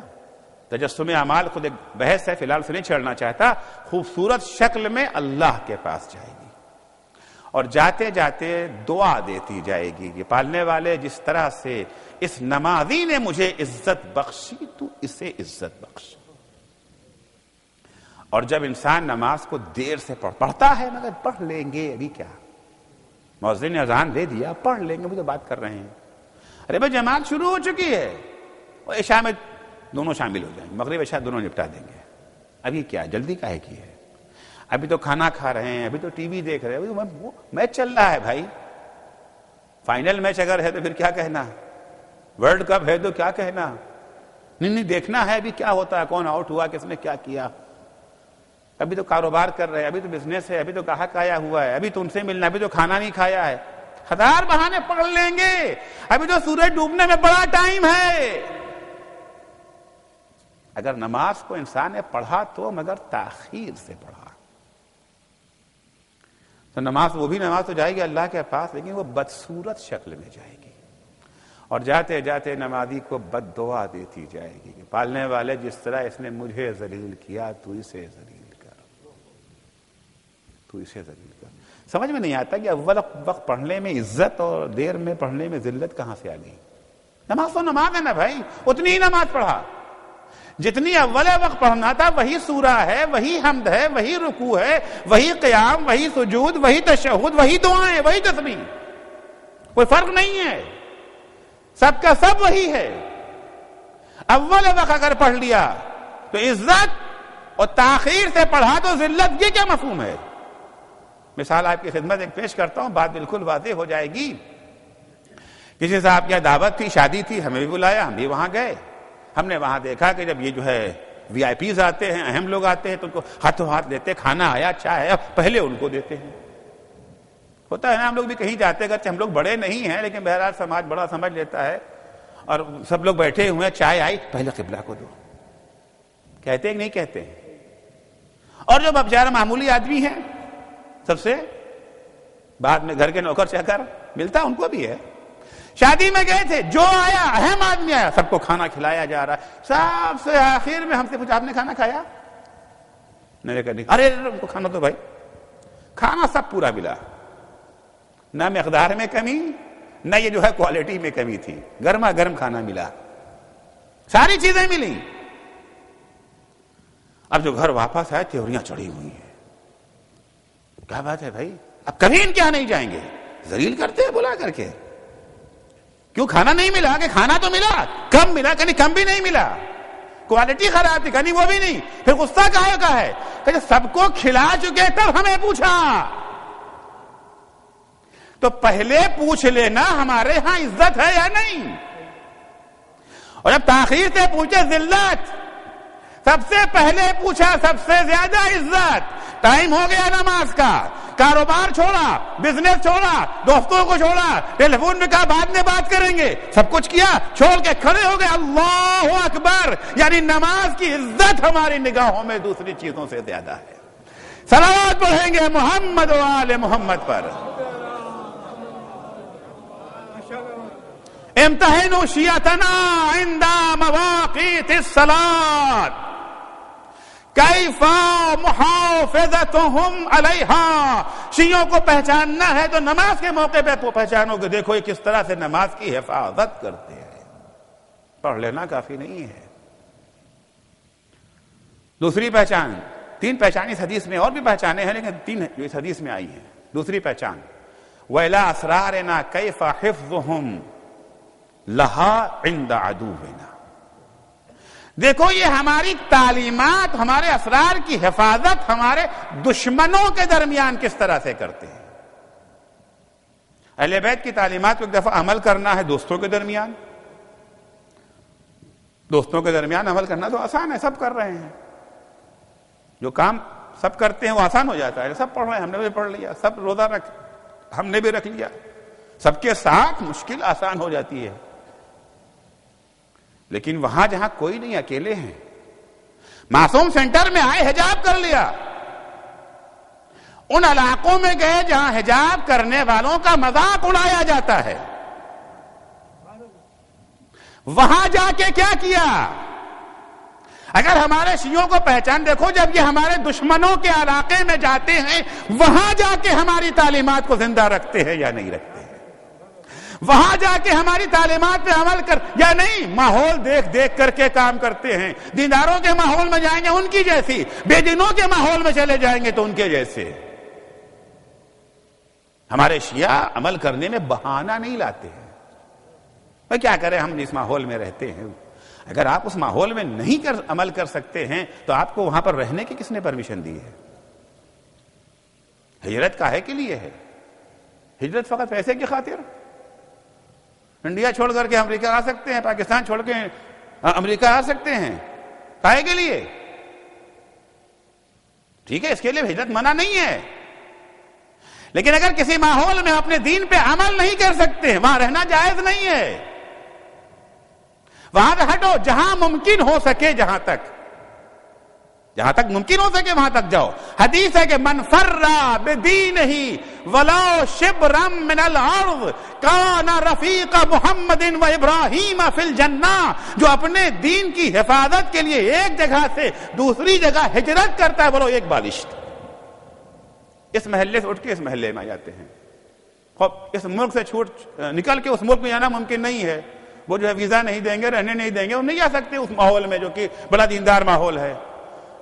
Speaker 1: تجسم اعمال خود ایک بحث ہے، فی الحال سے نہیں چھڑنا چاہتا. خوبصورت شکل میں اللہ کے پاس جائے گی اور جاتے جاتے دعا دیتی جائے گی کہ پالنے والے جس طرح سے اس نمازی نے مجھے عزت بخشی تو اسے عزت بخش. اور جب انسان نماز کو دیر سے پڑھتا ہے، مگر پڑھ لیں گے ابھی کیا، مؤذن نے اذان دے دیا، پڑھ لیں گے، وہ تو بات کر رہے ہیں. ارے بھائی جماعت شروع ہو چکی ہے، اور عشاء میں دونوں شامل ہو جائیں گے، مغرب عشاء دونوں نپٹا دیں گے. ابھی کیا جلدی کاہے کی ہے؟ ابھی تو کھانا کھا رہے ہیں، ابھی تو ٹی وی دیکھ رہے ہیں، ابھی تو میچ چل رہا ہے. بھائی فائنل میچ اگر ہے تو پھر کیا کہنا، ورلڈ کپ ہے تو کیا کہنا. نہیں دیکھنا ہے ابھی کیا ہوتا ہے، کون آؤٹ ہوا، کس نے کیا کیا. ابھی تو کاروبار کر رہے ہیں، ابھی تو بزنس ہے، ابھی تو گاہک آیا ہوا ہے، ابھی تو ان سے ملنا، ابھی تو کھانا نہیں کھایا ہے. 1000 بہانے پڑھ لیں گے، ابھی تو سورج ڈوبنے میں بڑا ٹائم ہے. اگر نماز کو انسان نے پڑھا تو مگر تاخیر سے پڑھا تو نماز، وہ بھی نماز تو جائے گی اللہ کے پاس، لیکن وہ بدصورت شکل میں جائے گی، اور جاتے جاتے نمازی کو بد دعا دیتی جائے گی کہ پالنے والے جس طرح اس نے مجھے ذلیل کیا تو اسے ذلیل کر، تو اسے ذلیل کر. سمجھ میں نہیں آتا کہ اول وقت پڑھنے میں عزت اور دیر میں پڑھنے میں ذلت کہاں سے آ گئی. نماز تو نماز ہے نا بھائی، اتنی ہی نماز پڑھا جتنی اول وقت پڑھنا تھا. وہی سورہ ہے، وہی حمد ہے، وہی رکوع ہے، وہی قیام، وہی سجود، وہی تشہد، وہی دعائیں، وہی تسبیح، کوئی فرق نہیں ہے، سب کا سب وہی ہے. اول وقت اگر پڑھ لیا تو عزت، اور تاخیر سے پڑھا تو ذلت. یہ کیا مفہوم ہے؟ مثال آپ کی خدمت ایک پیش کرتا ہوں، بات بالکل واضح ہو جائے گی. کسی صاحب کی دعوت تھی، شادی تھی، ہمیں بھی بلایا، ہم بھی وہاں گئے. ہم نے وہاں دیکھا کہ جب یہ جو ہے وی آئی پیز آتے ہیں، اہم لوگ آتے ہیں، تو ان کو ہاتھوں ہاتھ لیتے، کھانا آیا، چائے آیا، پہلے ان کو دیتے ہیں. ہوتا ہے نا، ہم لوگ بھی کہیں جاتے اگرچہ ہم لوگ بڑے نہیں ہیں، لیکن بہرحال سماج بڑا سمجھ لیتا ہے، اور سب لوگ بیٹھے ہوئے ہیں، چائے آئی، پہلے قبلہ کو دو. کہتے ہیں کہ نہیں کہتے ہیں؟ اور جو بیچارہ معمولی آدمی ہیں، سب سے بعد میں گھر کے نوکر چاکر ملتا، ان کو بھی ہے. شادی میں گئے تھے، جو آیا اہم آدمی آیا، سب کو کھانا کھلایا جا رہا ہے. سب سے آخر میں ہم سے پوچھا، آپ نے کھانا کھایا؟ نہیں کہا نہیں. ارے ان کو کھانا تو بھائی، کھانا سب پورا ملا، نہ مقدار میں کمی، نہ یہ جو ہے کوالٹی میں کمی تھی. گرما گرم کھانا ملا، ساری چیزیں ملی. اب جو گھر واپس آئے، تیوریاں چڑھی ہوئی ہیں. کیا بات ہے بھائی، اب کبھی ان کے یہاں نہیں جائیں گے. ذلیل کرتے ہیں بلا کر کے. کیوں کھانا نہیں ملا؟ کہ کھانا تو ملا، کم ملا، کہیں کم بھی نہیں ملا، کوالٹی خراب تھی، کہیں وہ بھی نہیں. پھر غصہ کہے کا ہے کہ سب کو کھلا چکے تب ہمیں پوچھا. تو پہلے پوچھ لینا ہمارے ہاں عزت ہے یا نہیں. اور جب تاخیر سے پوچھے ذلت، سب سے پہلے پوچھا سب سے زیادہ عزت. ٹائم ہو گیا نماز کا، کاروبار چھوڑا، بزنس چھوڑا، دوستوں کو چھوڑا، ٹیلی فون میں کہا بعد میں بات کریں گے، سب کچھ کیا، چھوڑ کے کھڑے ہو گئے. اللہ اکبر. یعنی نماز کی عزت ہماری نگاہوں میں دوسری چیزوں سے زیادہ ہے. صلوات پڑھیں گے محمد و آل محمد پر. امتحنوا شیعتنا عند مواقیت الصلاۃ کیف محافظتهم علیہا. شیعوں کو پہچاننا ہے تو نماز کے موقع پہ پہچانو کہ دیکھو یہ کس طرح سے نماز کی حفاظت کرتے ہیں. پڑھ لینا کافی نہیں ہے. دوسری پہچان، 3 پہچان اس حدیث میں، اور بھی پہچانے ہیں لیکن 3 جو اس حدیث میں آئی ہیں. دوسری پہچان، وَإِلَىٰ أَسْرَارِنَا كَيْفَ حِفْظُهُمْ لَهَا عِنْدَ عَدُوِّنَا. دیکھو یہ ہماری تعلیمات، ہمارے اسرار کی حفاظت ہمارے دشمنوں کے درمیان کس طرح سے کرتے ہیں. اہل بیت کی تعلیمات کو ایک دفعہ عمل کرنا ہے دوستوں کے درمیان. دوستوں کے درمیان عمل کرنا تو آسان ہے، سب کر رہے ہیں. جو کام سب کرتے ہیں وہ آسان ہو جاتا ہے. سب پڑھ رہے ہیں، ہم نے بھی پڑھ لیا. سب روزہ ہم نے بھی رکھ لیا. سب کے ساتھ مشکل آسان ہو جاتی ہے. لیکن وہاں جہاں کوئی نہیں، اکیلے ہیں، معصوم سینٹر میں آئے، حجاب کر لیا. ان علاقوں میں گئے جہاں حجاب کرنے والوں کا مذاق اڑایا جاتا ہے، وہاں جا کے کیا کیا؟ اگر ہمارے شیعوں کو پہچان، دیکھو جب یہ ہمارے دشمنوں کے علاقے میں جاتے ہیں، وہاں جا کے ہماری تعلیمات کو زندہ رکھتے ہیں یا نہیں رکھتے ہیں. وہاں جا کے ہماری تعلیمات پہ عمل کر یا نہیں. ماحول دیکھ دیکھ کر کے کام کرتے ہیں. دینداروں کے ماحول میں جائیں گے ان کی جیسی، بے دینوں کے ماحول میں چلے جائیں گے تو ان کے جیسے. ہمارے شیعہ عمل کرنے میں بہانہ نہیں لاتے ہیں. بھائی کیا کریں، ہم اس ماحول میں رہتے ہیں. اگر آپ اس ماحول میں نہیں عمل کر سکتے ہیں تو آپ کو وہاں پر رہنے کی کس نے پرمیشن دی ہے؟ ہجرت کاہے کے لیے ہے؟ ہجرت فقط پیسے کی خاطر؟ انڈیا چھوڑ کر کے امریکہ آ سکتے ہیں، پاکستان چھوڑ کے امریکہ آ سکتے ہیں، کاہے کے لیے؟ ٹھیک ہے، اس کے لیے ہجرت منع نہیں ہے، لیکن اگر کسی ماحول میں اپنے دین پہ عمل نہیں کر سکتے وہاں رہنا جائز نہیں ہے. وہاں سے ہٹو، جہاں ممکن ہو سکے، جہاں تک ممکن ہو سکے وہاں تک جاؤ. حدیث ہے کہ من فرّ بدینہ ولو شبرا من الارض کان رفیق محمد و ابراہیم فی الجنہ. جو اپنے دین کی حفاظت کے لیے ایک جگہ سے دوسری جگہ ہجرت کرتا ہے، بولو ایک بالشت. اس محلے سے اٹھ کے اس محلے میں آ جاتے ہیں. اس ملک سے چھوٹ نکل کے اس ملک میں جانا ممکن نہیں ہے، وہ جو ہے ویزا نہیں دیں گے، رہنے نہیں دیں گے، وہ نہیں آ سکتے اس ماحول میں جو کہ بڑا دیندار ماحول ہے.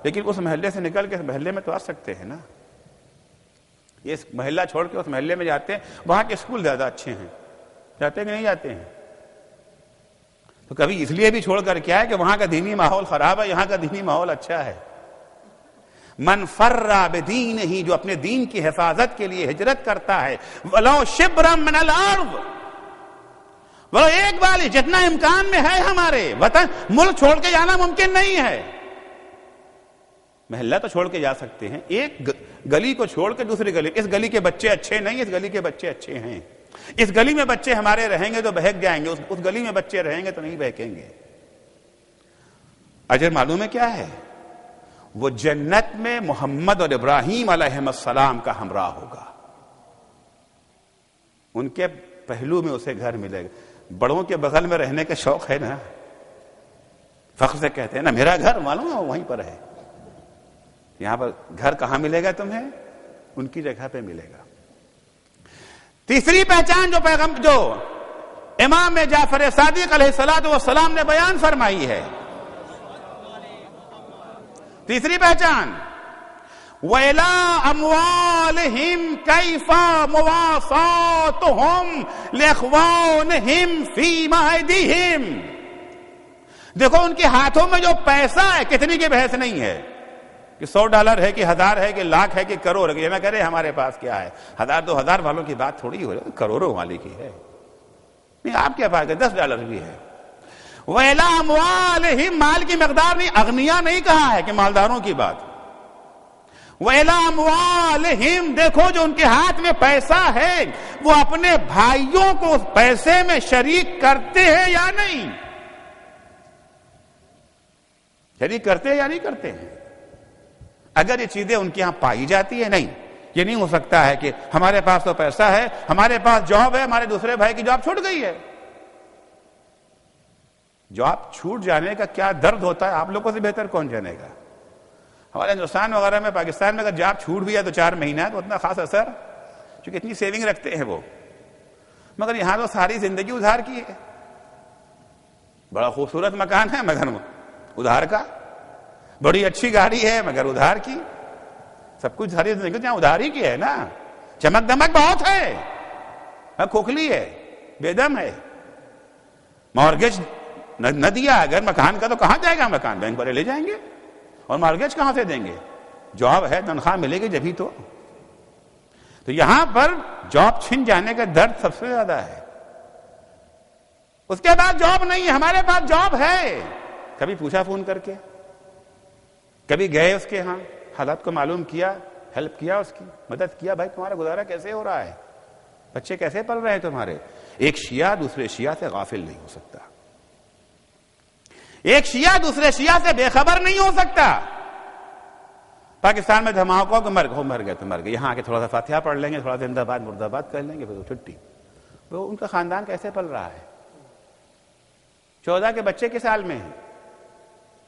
Speaker 1: لیکن اس محلے سے نکل کے اس محلے میں تو آ سکتے ہیں نا. یہ اس محلہ چھوڑ کے اس محلے میں جاتے ہیں، وہاں کے اسکول زیادہ اچھے ہیں، جاتے ہیں کہ نہیں جاتے ہیں؟ تو کبھی اس لیے بھی چھوڑ کر کیا ہے کہ وہاں کا دینی ماحول خراب ہے، یہاں کا دینی ماحول اچھا ہے. من فرّ بدینہ، جو اپنے دین کی حفاظت کے لیے ہجرت کرتا ہے، ولو شبرا من الارض، وہ ایک بار جتنا امکان میں ہے ہمارے وطن، ملک چھوڑ کے جانا ممکن نہیں ہے. محلہ تو چھوڑ کے جا سکتے ہیں، ایک گلی کو چھوڑ کے دوسری گلی، اس گلی کے بچے اچھے نہیں، اس گلی کے بچے اچھے ہیں. اس گلی میں بچے ہمارے رہیں گے تو بہک جائیں گے، اس گلی میں بچے رہیں گے تو نہیں بہکیں گے. اجر معلوم ہے کیا ہے؟ وہ جنت میں محمد اور ابراہیم علیہ السلام کا ہمراہ ہوگا. ان کے پہلو میں اسے گھر ملے گا. بڑوں کے بغل میں رہنے کا شوق ہے نا، فخر سے کہتے ہیں نا میرا گھر معلوم ہے وہیں پر ہے. یہاں پر گھر کہاں ملے گا تمہیں؟ ان کی جگہ پہ ملے گا. تیسری پہچان جو امام جعفر صادق علیہ الصلوۃ والسلام نے بیان فرمائی ہے، تیسری پہچان، وَإِلَىٰ أَمْوَالِهِمْ كَيْفَ مُوَاسَاتُهُمْ لِإِخْوَانِهِمْ فِي مَعِدِهِمْ. دیکھو ان کے ہاتھوں میں جو پیسہ ہے، کتنی کی بحث نہیں ہے کہ $100 ہے کہ 1000 ہے کہ لاکھ ہے کہ کروڑ ہے. یہ نہ کرے ہمارے پاس کیا ہے، 1000 2000 والوں کی بات تھوڑی ہو رہی ہے، کروڑوں والی کی ہے. نہیں، آپ کے پاس $10 بھی ہے. وَإِلَىٰ أَمْوَالِهِمْ، مال کی مقدار نہیں، اغنیاء نہیں کہا ہے کہ مالداروں کی بات. وَإِلَىٰ أَمْوَالِهِمْ، دیکھو جو ان کے ہاتھ میں پیسہ ہے وہ اپنے بھائیوں کو اس پیسے میں شریک کرتے ہیں یا نہیں؟ شریک کرتے ہیں یا نہیں کرتے ہیں؟ اگر یہ چیزیں ان کے ہاں پائی جاتی ہے، نہیں، یہ نہیں ہو سکتا ہے کہ ہمارے پاس تو پیسہ ہے، ہمارے پاس جاب ہے، ہمارے دوسرے بھائی کی جاب چھوٹ گئی ہے. جاب چھوٹ جانے کا کیا درد ہوتا ہے آپ لوگوں سے بہتر کون جانے گا. ہمارے ہندوستان وغیرہ میں، پاکستان میں اگر جاب چھوٹ بھی ہے تو 4 مہینہ تو اتنا خاص اثر، چونکہ اتنی سیونگ رکھتے ہیں وہ. مگر یہاں تو ساری زندگی ادھار کی ہے. بڑا خوبصورت مکان ہے مگر ادھار کا، بڑی اچھی گاڑی ہے مگر ادھار کی. سب کچھ ساری زندگی جہاں ادھار ہی کی ہے نا. چمک دمک بہت ہے، کھوکھلی ہے، بے دم ہے. مارگیج نہ دیا اگر مکان کا تو کہاں جائے گا مکان؟ بینک والے لے جائیں گے، اور مارگیج کہاں سے دیں گے؟ جاب ہے، تنخواہ ملے گی جبھی تو. تو یہاں پر جاب چھن جانے کا درد سب سے زیادہ ہے. اس کے بعد جاب نہیں ہے، ہمارے پاس جاب ہے. کبھی پوچھا فون کر کے؟ کبھی گئے اس کے ہاں، حالات کو معلوم کیا، ہیلپ کیا، اس کی مدد کیا؟ بھائی تمہارا گزارا کیسے ہو رہا ہے؟ بچے کیسے پل رہے ہیں تمہارے؟ ایک شیعہ دوسرے شیعہ سے غافل نہیں ہو سکتا. ایک شیعہ دوسرے شیعہ سے بے خبر نہیں ہو سکتا. پاکستان میں دھماکوں کو مر گئے تو مر گئے، یہاں آ کے تھوڑا سا فاتحہ پڑھ لیں گے، تھوڑا زندہ باد مردہ باد کر لیں گے، پھر چھٹی. وہ ان کا خاندان کیسے پل رہا ہے؟ 14 کے بچے کے سال میں ہیں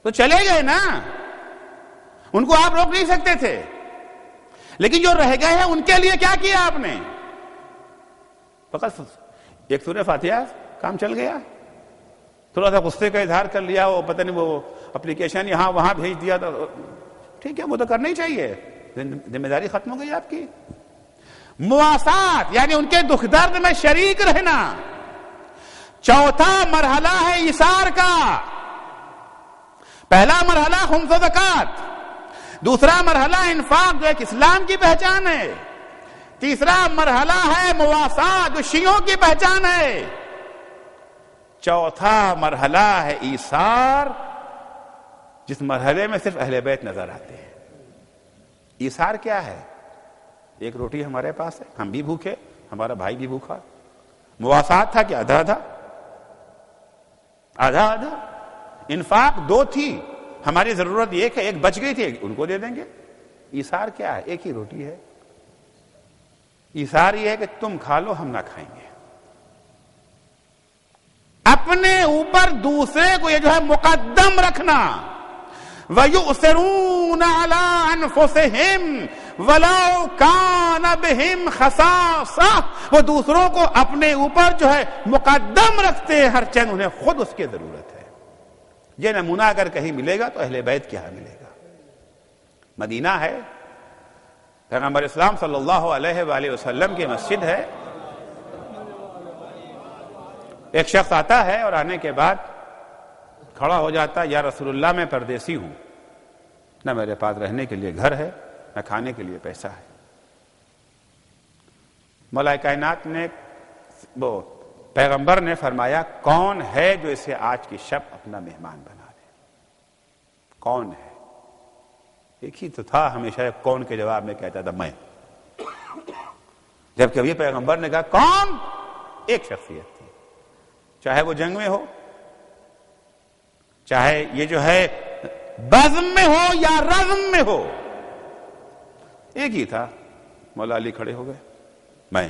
Speaker 1: تو چلے گئے نا، ان کو آپ روک نہیں سکتے تھے. لیکن جو رہ گئے ہیں ان کے لیے کیا کیا آپ نے؟ فقط ایک سورہ فاتحہ، کام چل گیا. تھوڑا سا غصے کا اظہار کر لیا، وہ پتہ نہیں وہ اپلیکیشن یہاں وہاں بھیج دیا، تو ٹھیک ہے وہ تو کرنا ہی چاہیے، ذمہ داری ختم ہو گئی آپ کی. مواسات یعنی ان کے دکھ درد میں شریک رہنا. چوتھا مرحلہ ہے ایثار کا. پہلا مرحلہ خمس و زکوٰۃ، دوسرا مرحلہ انفاق جو ایک اسلام کی پہچان ہے، تیسرا مرحلہ ہے مواسات جو شیعوں کی پہچان ہے، چوتھا مرحلہ ہے ایثار جس مرحلے میں صرف اہل بیت نظر آتے ہیں. ایثار کیا ہے؟ ایک روٹی ہمارے پاس ہے، ہم بھی بھوکے، ہمارا بھائی بھی بھوکا. مواسات تھا کہ آدھا آدھا آدھا آدھا. انفاق دو تھی، ہماری ضرورت ایک ہے، ایک بچ گئی تھی، ان کو دے دیں گے. ایثار کیا ہے؟ ایک ہی روٹی ہے. ایثار یہ ہے کہ تم کھا لو، ہم نہ کھائیں گے. اپنے اوپر دوسرے کو یہ جو ہے مقدم رکھنا. وَيُؤْثِرُونَ عَلَىٰ أَنفُسِهِمْ وَلَوْ كَانَ بِهِمْ خَصَاصَةٌ. وہ دوسروں کو اپنے اوپر جو ہے مقدم رکھتے ہیں، ہر چند انہیں خود اس کی ضرورت ہے. یہ نمونہ اگر کہیں ملے گا تو اہل بیت کے ہاں ملے گا. مدینہ ہے، پیغمبر اسلام صلی اللہ علیہ وآلہ وسلم کی مسجد ہے. ایک شخص آتا ہے اور آنے کے بعد کھڑا ہو جاتا ہے، یا رسول اللہ میں پردیسی ہوں، نہ میرے پاس رہنے کے لیے گھر ہے، نہ کھانے کے لیے پیسہ ہے. مولا کائنات نے وہ پیغمبر نے فرمایا کون ہے جو اسے آج کی شب اپنا مہمان بنا دے؟ کون ہے؟ ایک ہی تو تھا، ہمیشہ کون کے جواب میں کہتا تھا میں. جب کبھی پیغمبر نے کہا کون، ایک شخصیت تھی، چاہے وہ جنگ میں ہو، چاہے یہ جو ہے بزم میں ہو یا رزم میں ہو، ایک ہی تھا. مولا علی کھڑے ہو گئے، میں.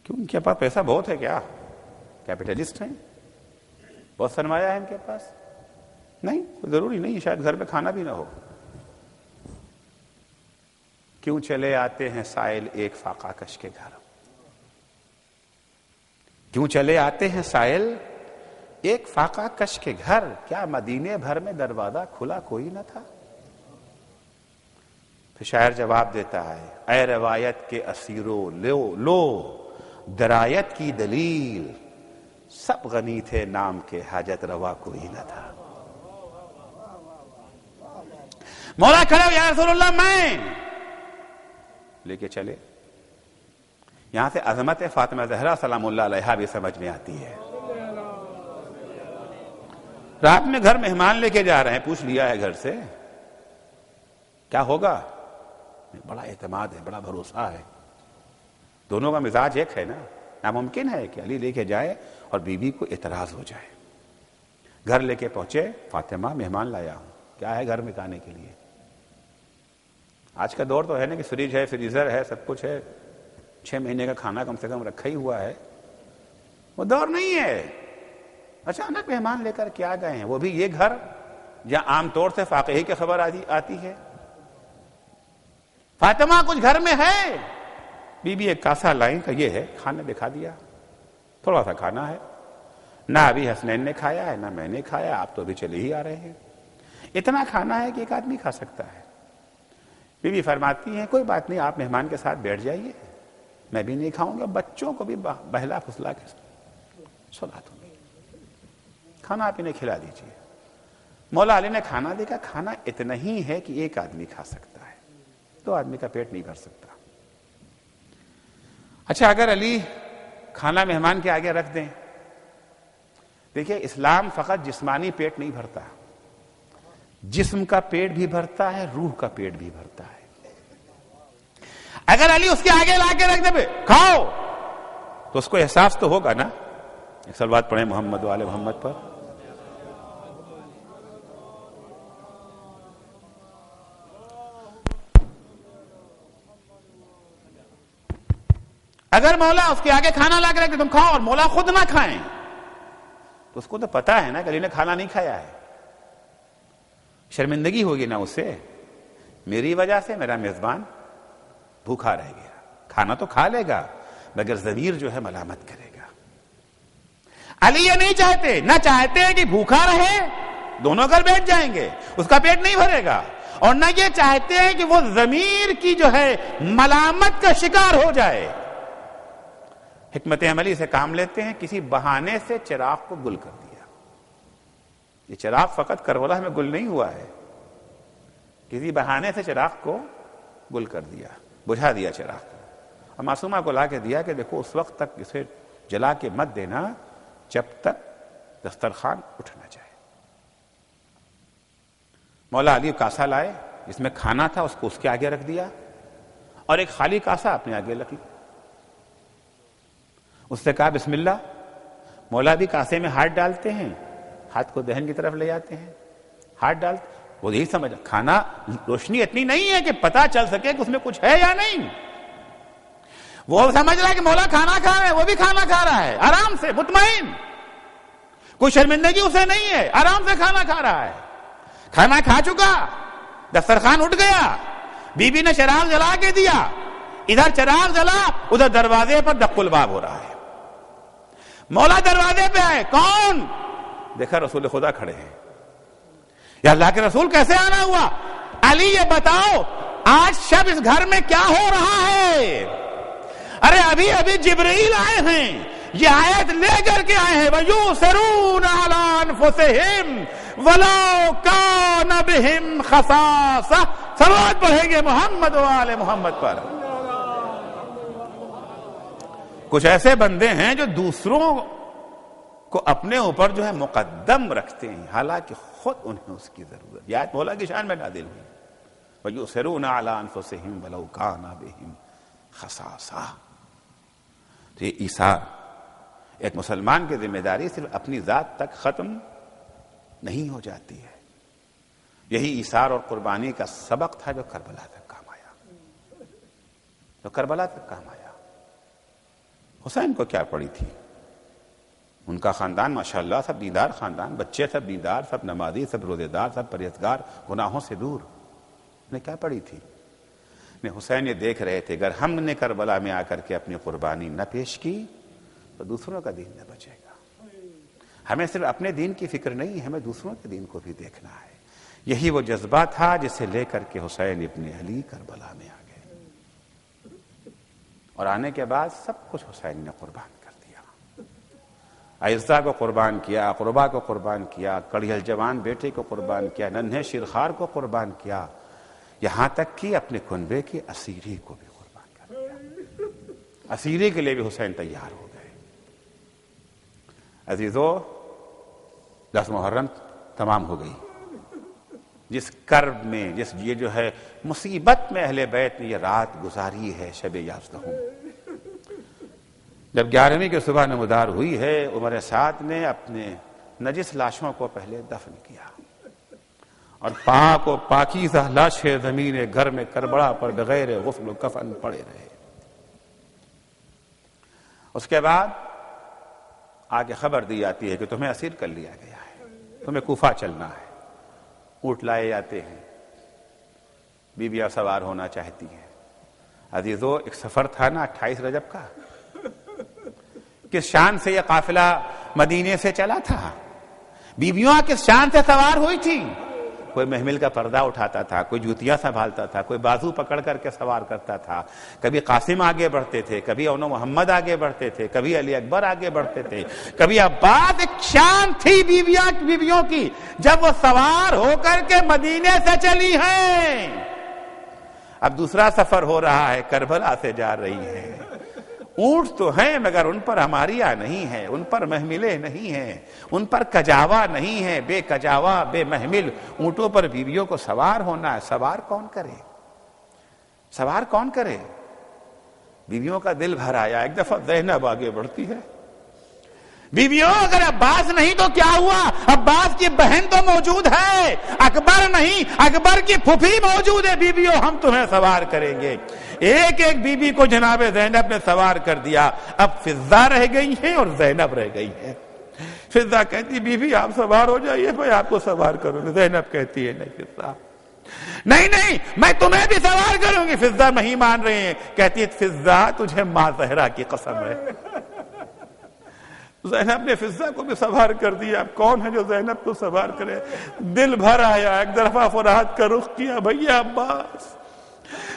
Speaker 1: کیوں؟ ان کے پاس پیسہ بہت ہے کیا؟ کیپٹلسٹ ہیں، بہت سرمایہ ہے ان کے پاس؟ نہیں، ضروری نہیں، شاید گھر میں کھانا بھی نہ ہو. کیوں چلے آتے ہیں سائل ایک فاقہ کش کے گھر؟ کیوں چلے آتے ہیں سائل ایک فاقہ کش کے گھر؟ کیا مدینے بھر میں دروازہ کھلا کوئی نہ تھا؟ پھر شاعر جواب دیتا ہے، اے روایت کے اسیرو لو درایت کی دلیل، سب غنی تھے نام کے حاجت روا کوئی نہ تھا. مولا کھڑے ہو، یا رسول اللہ میں لے کے چلے. یہاں سے عظمت فاطمہ زہرا سلام اللہ علیہا بھی سمجھ میں آتی ہے. رات میں گھر مہمان لے کے جا رہے ہیں، پوچھ لیا ہے گھر سے کیا ہوگا؟ بڑا اعتماد ہے، بڑا بھروسہ ہے. دونوں کا مزاج ایک ہے نا. ناممکن ہے کہ علی لے کے جائے اور بیوی کو اعتراض ہو جائے. گھر لے کے پہنچے، فاطمہ مہمان لایا ہوں، کیا ہے گھر میں کھانے کے لیے؟ آج کا دور تو ہے نا کہ فریج ہے، فریزر ہے، سب کچھ ہے، 6 مہینے کا کھانا کم سے کم رکھا ہی ہوا ہے. وہ دور نہیں ہے. اچانک مہمان لے کر کیا گئے ہیں، وہ بھی یہ گھر جہاں عام طور سے فاقہی کی خبر آتی ہے. فاطمہ کچھ گھر میں ہے، بی بی ایک کاسا لائیں کا یہ ہے، کھانا دکھا دیا، تھوڑا سا کھانا ہے، نہ ابھی حسنین نے کھایا ہے نہ میں نے کھایا، آپ تو ابھی چلے ہی آ رہے ہیں. اتنا کھانا ہے کہ ایک آدمی کھا سکتا ہے. بی بی فرماتی ہیں کوئی بات نہیں، آپ مہمان کے ساتھ بیٹھ جائیے، میں بھی نہیں کھاؤں گا، بچوں کو بھی بہلا پھسلا کے سلا دوں گی، کھانا آپ انہیں کھلا دیجیے. مولا علی نے کھانا دیکھا، کھانا اتنا ہی ہے کہ ایک آدمی کھا سکتا ہے، 2 آدمی کا پیٹ نہیں بھر سکتا. اچھا اگر علی کھانا مہمان کے آگے رکھ دیں، دیکھیں اسلام فقط جسمانی پیٹ نہیں بھرتا، جسم کا پیٹ بھی بھرتا ہے، روح کا پیٹ بھی بھرتا ہے. اگر علی اس کے آگے لا کے رکھ دے کھاؤ تو اس کو احساس تو ہوگا نا. ایک صلوات پڑھیں محمد و آل محمد پر. اگر مولا اس کے آگے کھانا لا کے رکھ دے تم کھاؤ اور مولا خود نہ کھائیں تو اس کو تو پتا ہے نا کہ علی نے کھانا نہیں کھایا ہے. شرمندگی ہوگی نا اسے، میری وجہ سے میرا میزبان بھوکا رہ گیا. کھانا تو کھا لے گا مگر ضمیر جو ہے ملامت کرے گا. علی یہ نہیں چاہتے، نہ چاہتے کہ بھوکا رہے، دونوں گھر بیٹھ جائیں گے، اس کا پیٹ نہیں بھرے گا، اور نہ یہ چاہتے ہیں کہ وہ ضمیر کی جو ہے ملامت کا شکار ہو جائے. حکمت عملی سے کام لیتے ہیں، کسی بہانے سے چراغ کو گل کر دیا. یہ چراغ فقط کربلا میں گل نہیں ہوا ہے، کسی بہانے سے چراغ کو گل کر دیا، بجھا دیا چراغ کو، اور معصومہ کو لا کے دیا کہ دیکھو اس وقت تک اسے جلا کے مت دینا جب تک دسترخوان اٹھ نہ جائے. مولا علی کاسا لائے، جس میں کھانا تھا اس کو اس کے آگے رکھ دیا، اور ایک خالی کاسا اپنے آگے رکھ لیا. اس سے کہا بسم اللہ. مولا بھی کاسے میں ہاتھ ڈالتے ہیں، ہاتھ کو دہن کی طرف لے جاتے ہیں، ہاتھ ڈالتے، وہ یہی سمجھ، کھانا روشنی اتنی نہیں ہے کہ پتا چل سکے کہ اس میں کچھ ہے یا نہیں. وہ سمجھ رہا ہے کہ مولا کھانا کھا رہا ہے، وہ بھی کھانا کھا رہا ہے آرام سے، مطمئن، کوئی شرمندگی اسے نہیں ہے، آرام سے کھانا کھا رہا ہے. کھانا کھا چکا، دسترخوان اٹھ گیا، بی بی نے چراغ جلا کے دیا، ادھر چراغ جلا، ادھر دروازے پر دق الباب ہو رہا ہے. مولا دروازے پہ آئے، کون؟ دیکھا رسول خدا کھڑے ہیں. یا اللہ کے رسول کیسے آنا ہوا؟ علی یہ بتاؤ آج شب اس گھر میں کیا ہو رہا ہے؟ ارے ابھی ابھی جبرائیل آئے ہیں، یہ آیت لے کر کے آئے ہیں، وَيُؤْثِرُونَ عَلَىٰ أَنفُسِهِمْ وَلَوْ كَانَ بِهِمْ خَصَاصَةٌ. صلوات پڑھیں گے محمد و آل محمد پر. کچھ ایسے بندے ہیں جو دوسروں کو اپنے اوپر جو ہے مقدم رکھتے ہیں، حالانکہ خود انہیں اس کی ضرورت. یہ آیت مولا کی شان میں نازل ہوئی، وَيُؤْثِرُونَ عَلَىٰ أَنفُسِهِمْ وَلَوْ كَانَ بِهِمْ خَصَاصَةٌ. تو یہ ایثار، ایک مسلمان کی ذمہ داری صرف اپنی ذات تک ختم نہیں ہو جاتی ہے. یہی ایثار اور قربانی کا سبق تھا جو کربلا تک کام آیا، جو کربلا تک کام آیا. حسین کو کیا پڑی تھی؟ ان کا خاندان ماشاءاللہ سب دیندار خاندان، بچے سب دیندار، سب نمازی، سب روزے دار، سب پرہیزگار، گناہوں سے دور. انہیں کیا پڑی تھی؟ حسین یہ دیکھ رہے تھے اگر ہم نے کربلا میں آ کر کے اپنی قربانی نہ پیش کی تو دوسروں کا دین نہ بچے گا. ہمیں صرف اپنے دین کی فکر نہیں، ہمیں دوسروں کے دین کو بھی دیکھنا ہے. یہی وہ جذبہ تھا جسے لے کر کے حسین ابن علی کربلا میں آ گئے، اور آنے کے بعد سب کچھ حسین نے قربان کر دیا. اعزہ کو قربان کیا، قربا کو قربان کیا، کڑیل جوان بیٹے کو قربان کیا، ننھے شیرخوار کو قربان کیا، یہاں تک کہ اپنے کنبے کی اسیری کو بھی قربان کر دیا. اسیری کے لیے بھی حسین تیار ہو گئے. عزیزو، 10 محرم تمام ہو گئی. جس کرب میں، جس یہ جو ہے مصیبت میں اہل بیت نے یہ رات گزاری ہے، شب 11، جب 11ویں کی صبح نمودار ہوئی ہے، عمر سعد نے اپنے نجس لاشوں کو پہلے دفن کیا، اور پاک و پاکیزہ لاشیں زمین گھر میں کربلا پر بغیر غسل و کفن پڑے رہے. اس کے بعد آگے خبر دی جاتی ہے کہ تمہیں اسیر کر لیا گیا ہے، تمہیں کوفہ چلنا ہے. اونٹ لائے جاتے ہیں، بیویاں سوار ہونا چاہتی ہیں. عزیزو، ایک سفر تھا نا 28 رجب کا، کس شان سے یہ قافلہ مدینے سے چلا تھا، بیویاں کس شان سے سوار ہوئی تھی. کوئی محمل کا پردہ اٹھاتا تھا، کوئی جوتیاں سنبھالتا تھا، کوئی بازو پکڑ کر کے سوار کرتا تھا. کبھی قاسم آگے بڑھتے تھے، کبھی اونو محمد آگے بڑھتے تھے، کبھی علی اکبر آگے بڑھتے تھے، کبھی عباس. ایک شان تھی بیویوں کی جب وہ سوار ہو کر کے مدینے سے چلی ہیں. اب دوسرا سفر ہو رہا ہے، کربلا سے جا رہی ہیں. اونٹ تو ہیں مگر ان پر ہماریاں نہیں ہیں، ان پر محملیں نہیں ہیں، ان پر کجاوا نہیں ہے. بے کجاوا بے محمل اونٹوں پر بیویوں کو سوار ہونا ہے. سوار کون کرے؟ سوار کون کرے؟ بیویوں کا دل بھر آیا. ایک دفعہ زینب آگے بڑھتی ہے، بیویوں اگر عباس نہیں تو کیا ہوا؟ عباس کی بہن تو موجود ہے، اکبر نہیں، اکبر کی پھوپھی موجود ہے. بیویوں ہم تمہیں سوار کریں گے. ایک ایک بیوی کو جناب زینب نے سوار کر دیا. اب فضہ رہ گئی ہے اور زینب رہ گئی ہے. فضہ کہتی بیوی آپ سوار ہو جائیے، میں آپ کو سوار کروں گی. زینب کہتی ہے نہیں فضہ، نہیں میں تمہیں بھی سوار کروں گی. فضہ نہیں مان رہے ہیں، کہتی ہے فضہ تجھے ماں زہرا کی قسم ہے. زینب نے فضہ کو بھی سوار کر دیا. اب کون ہے جو زینب کو سوار کرے؟ دل بھر آیا. ایک دفعہ فرات کا رخ کیا بھیا عباس.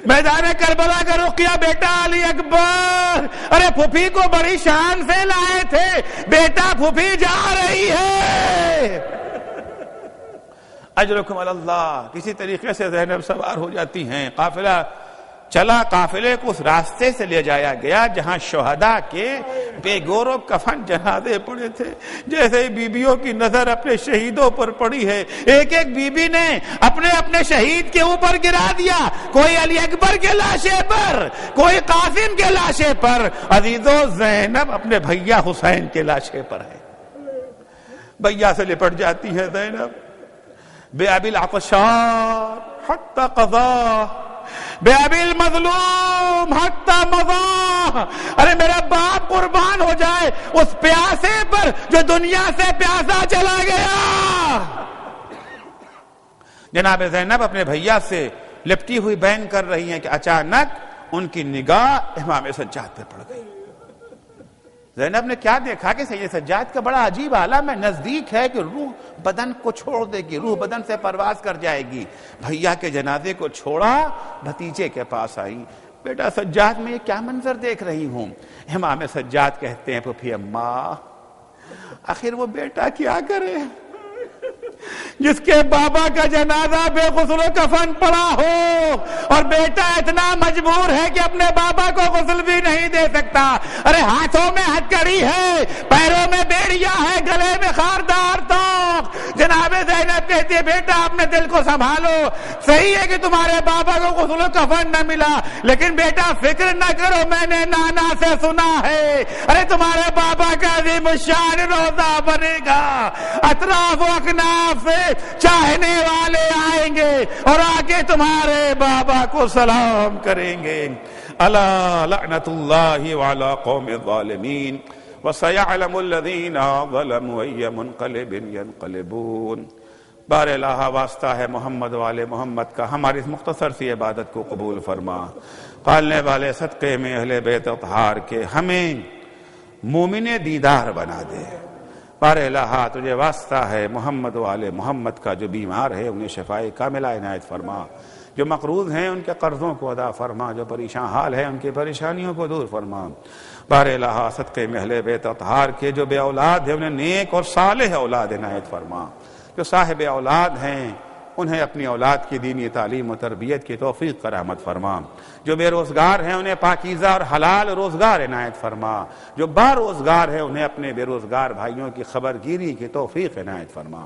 Speaker 1: میدان کربلا کا رخ کیا بیٹا علی اکبر. ارے پھوپھی کو بڑی شان سے لائے تھے, بیٹا پھوپھی جا رہی ہے. اجرکم علی اللہ. کسی طریقے سے زینب سوار ہو جاتی ہیں. قافلہ چلا, قافلے کو اس راستے سے لے جایا گیا جہاں شہداء کے بے گور و کفن جنازے پڑے تھے. جیسے بیویوں کی نظر اپنے شہیدوں پر پڑی ہے, ایک ایک بیوی نے اپنے اپنے شہید کے اوپر گرا دیا. کوئی علی اکبر کے لاشے پر, کوئی قاسم کے لاشے پر. عزیزو زینب اپنے بھیا حسین کے لاشے پر ہے. بھیا سے لپٹ جاتی ہے زینب. بے ابی العطشان حتی قضا, بے ابی المظلوم حتی مضا. ارے میرا باپ قربان ہو جائے اس پیاسے پر جو دنیا سے پیاسا چلا گیا. جناب زینب اپنے بھیا سے لپٹی ہوئی بین کر رہی ہیں کہ اچانک ان کی نگاہ امام سجاد پہ پڑ گئی. زینب نے کیا دیکھا کہ سید سجاد کا بڑا عجیب عالم ہے, نزدیک ہے کہ روح بدن کو چھوڑ دے گی, روح بدن سے پرواز کر جائے گی. بھیا کے جنازے کو چھوڑا, بھتیجے کے پاس آئی. بیٹا سجاد میں یہ کیا منظر دیکھ رہی ہوں؟ امام سجاد کہتے ہیں پھوپھی اماں آخر وہ بیٹا کیا کرے جس کے بابا کا جنازہ بے غسل و کفن پڑا ہو, اور بیٹا اتنا مجبور ہے کہ اپنے بابا کو غسل بھی نہیں دے سکتا. ارے ہاتھوں میں ہتھکڑی ہے, پیروں میں بیڑیا ہے, گلے میں خاردار توق. جناب زینب کہتی ہے بیٹا اپنے دل کو سنبھالو. صحیح ہے کہ تمہارے بابا کو غسل و کفن نہ ملا, لیکن بیٹا فکر نہ کرو, میں نے نانا سے سنا ہے ارے تمہارے بابا کا عظیم الشان روزہ بنے گا. اطراف و اکناف سے چاہنے والے آئیں گے اور آگے تمہارے بابا کو سلام کریں گے. الا لعنت اللہ وعلی قوم الظالمین وسيعلم الذین ظلموا أي منقلب ينقلبون. بار الہ واسطہ ہے محمد والے محمد کا, ہماری اس مختصر سی عبادت کو قبول فرما. پالنے والے صدقے میں اہل بیت اطہار کے ہمیں مومن دیدار بنا دے. بار الہ تجھے واسطہ ہے محمد والے محمد کا, جو بیمار ہے انہیں شفائے کاملہ عنایت فرما, جو مقروض ہیں ان کے قرضوں کو ادا فرما, جو پریشان حال ہے ان کی پریشانیوں کو دور فرما. بار الہ صدقے میں اہل بیت اطہار کے جو بے اولاد ہیں انہیں نیک اور صالح اولاد عنایت فرما. جو صاحب اولاد ہیں انہیں اپنی اولاد کی دینی تعلیم و تربیت کی توفیق کا رحمت فرما. جو بے روزگار ہیں انہیں پاکیزہ اور حلال روزگار عنایت فرما. جو با روزگار ہیں انہیں اپنے بے روزگار بھائیوں کی خبرگیری کی توفیق عنایت فرما.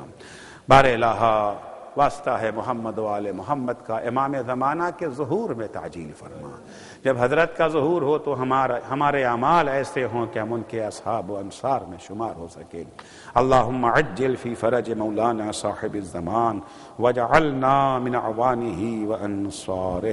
Speaker 1: بار الہ واسطہ ہے محمد والے محمد کا, امام زمانہ کے ظہور میں تعجیل فرما. جب حضرت کا ظہور ہو تو ہمارے اعمال ایسے ہوں کہ ہم ان کے اصحاب و انصار میں شمار ہو سکیں. اللہم عجل فی فرج مولانا صاحب الزمان واجعلنا من اعوانہ وانصارہ.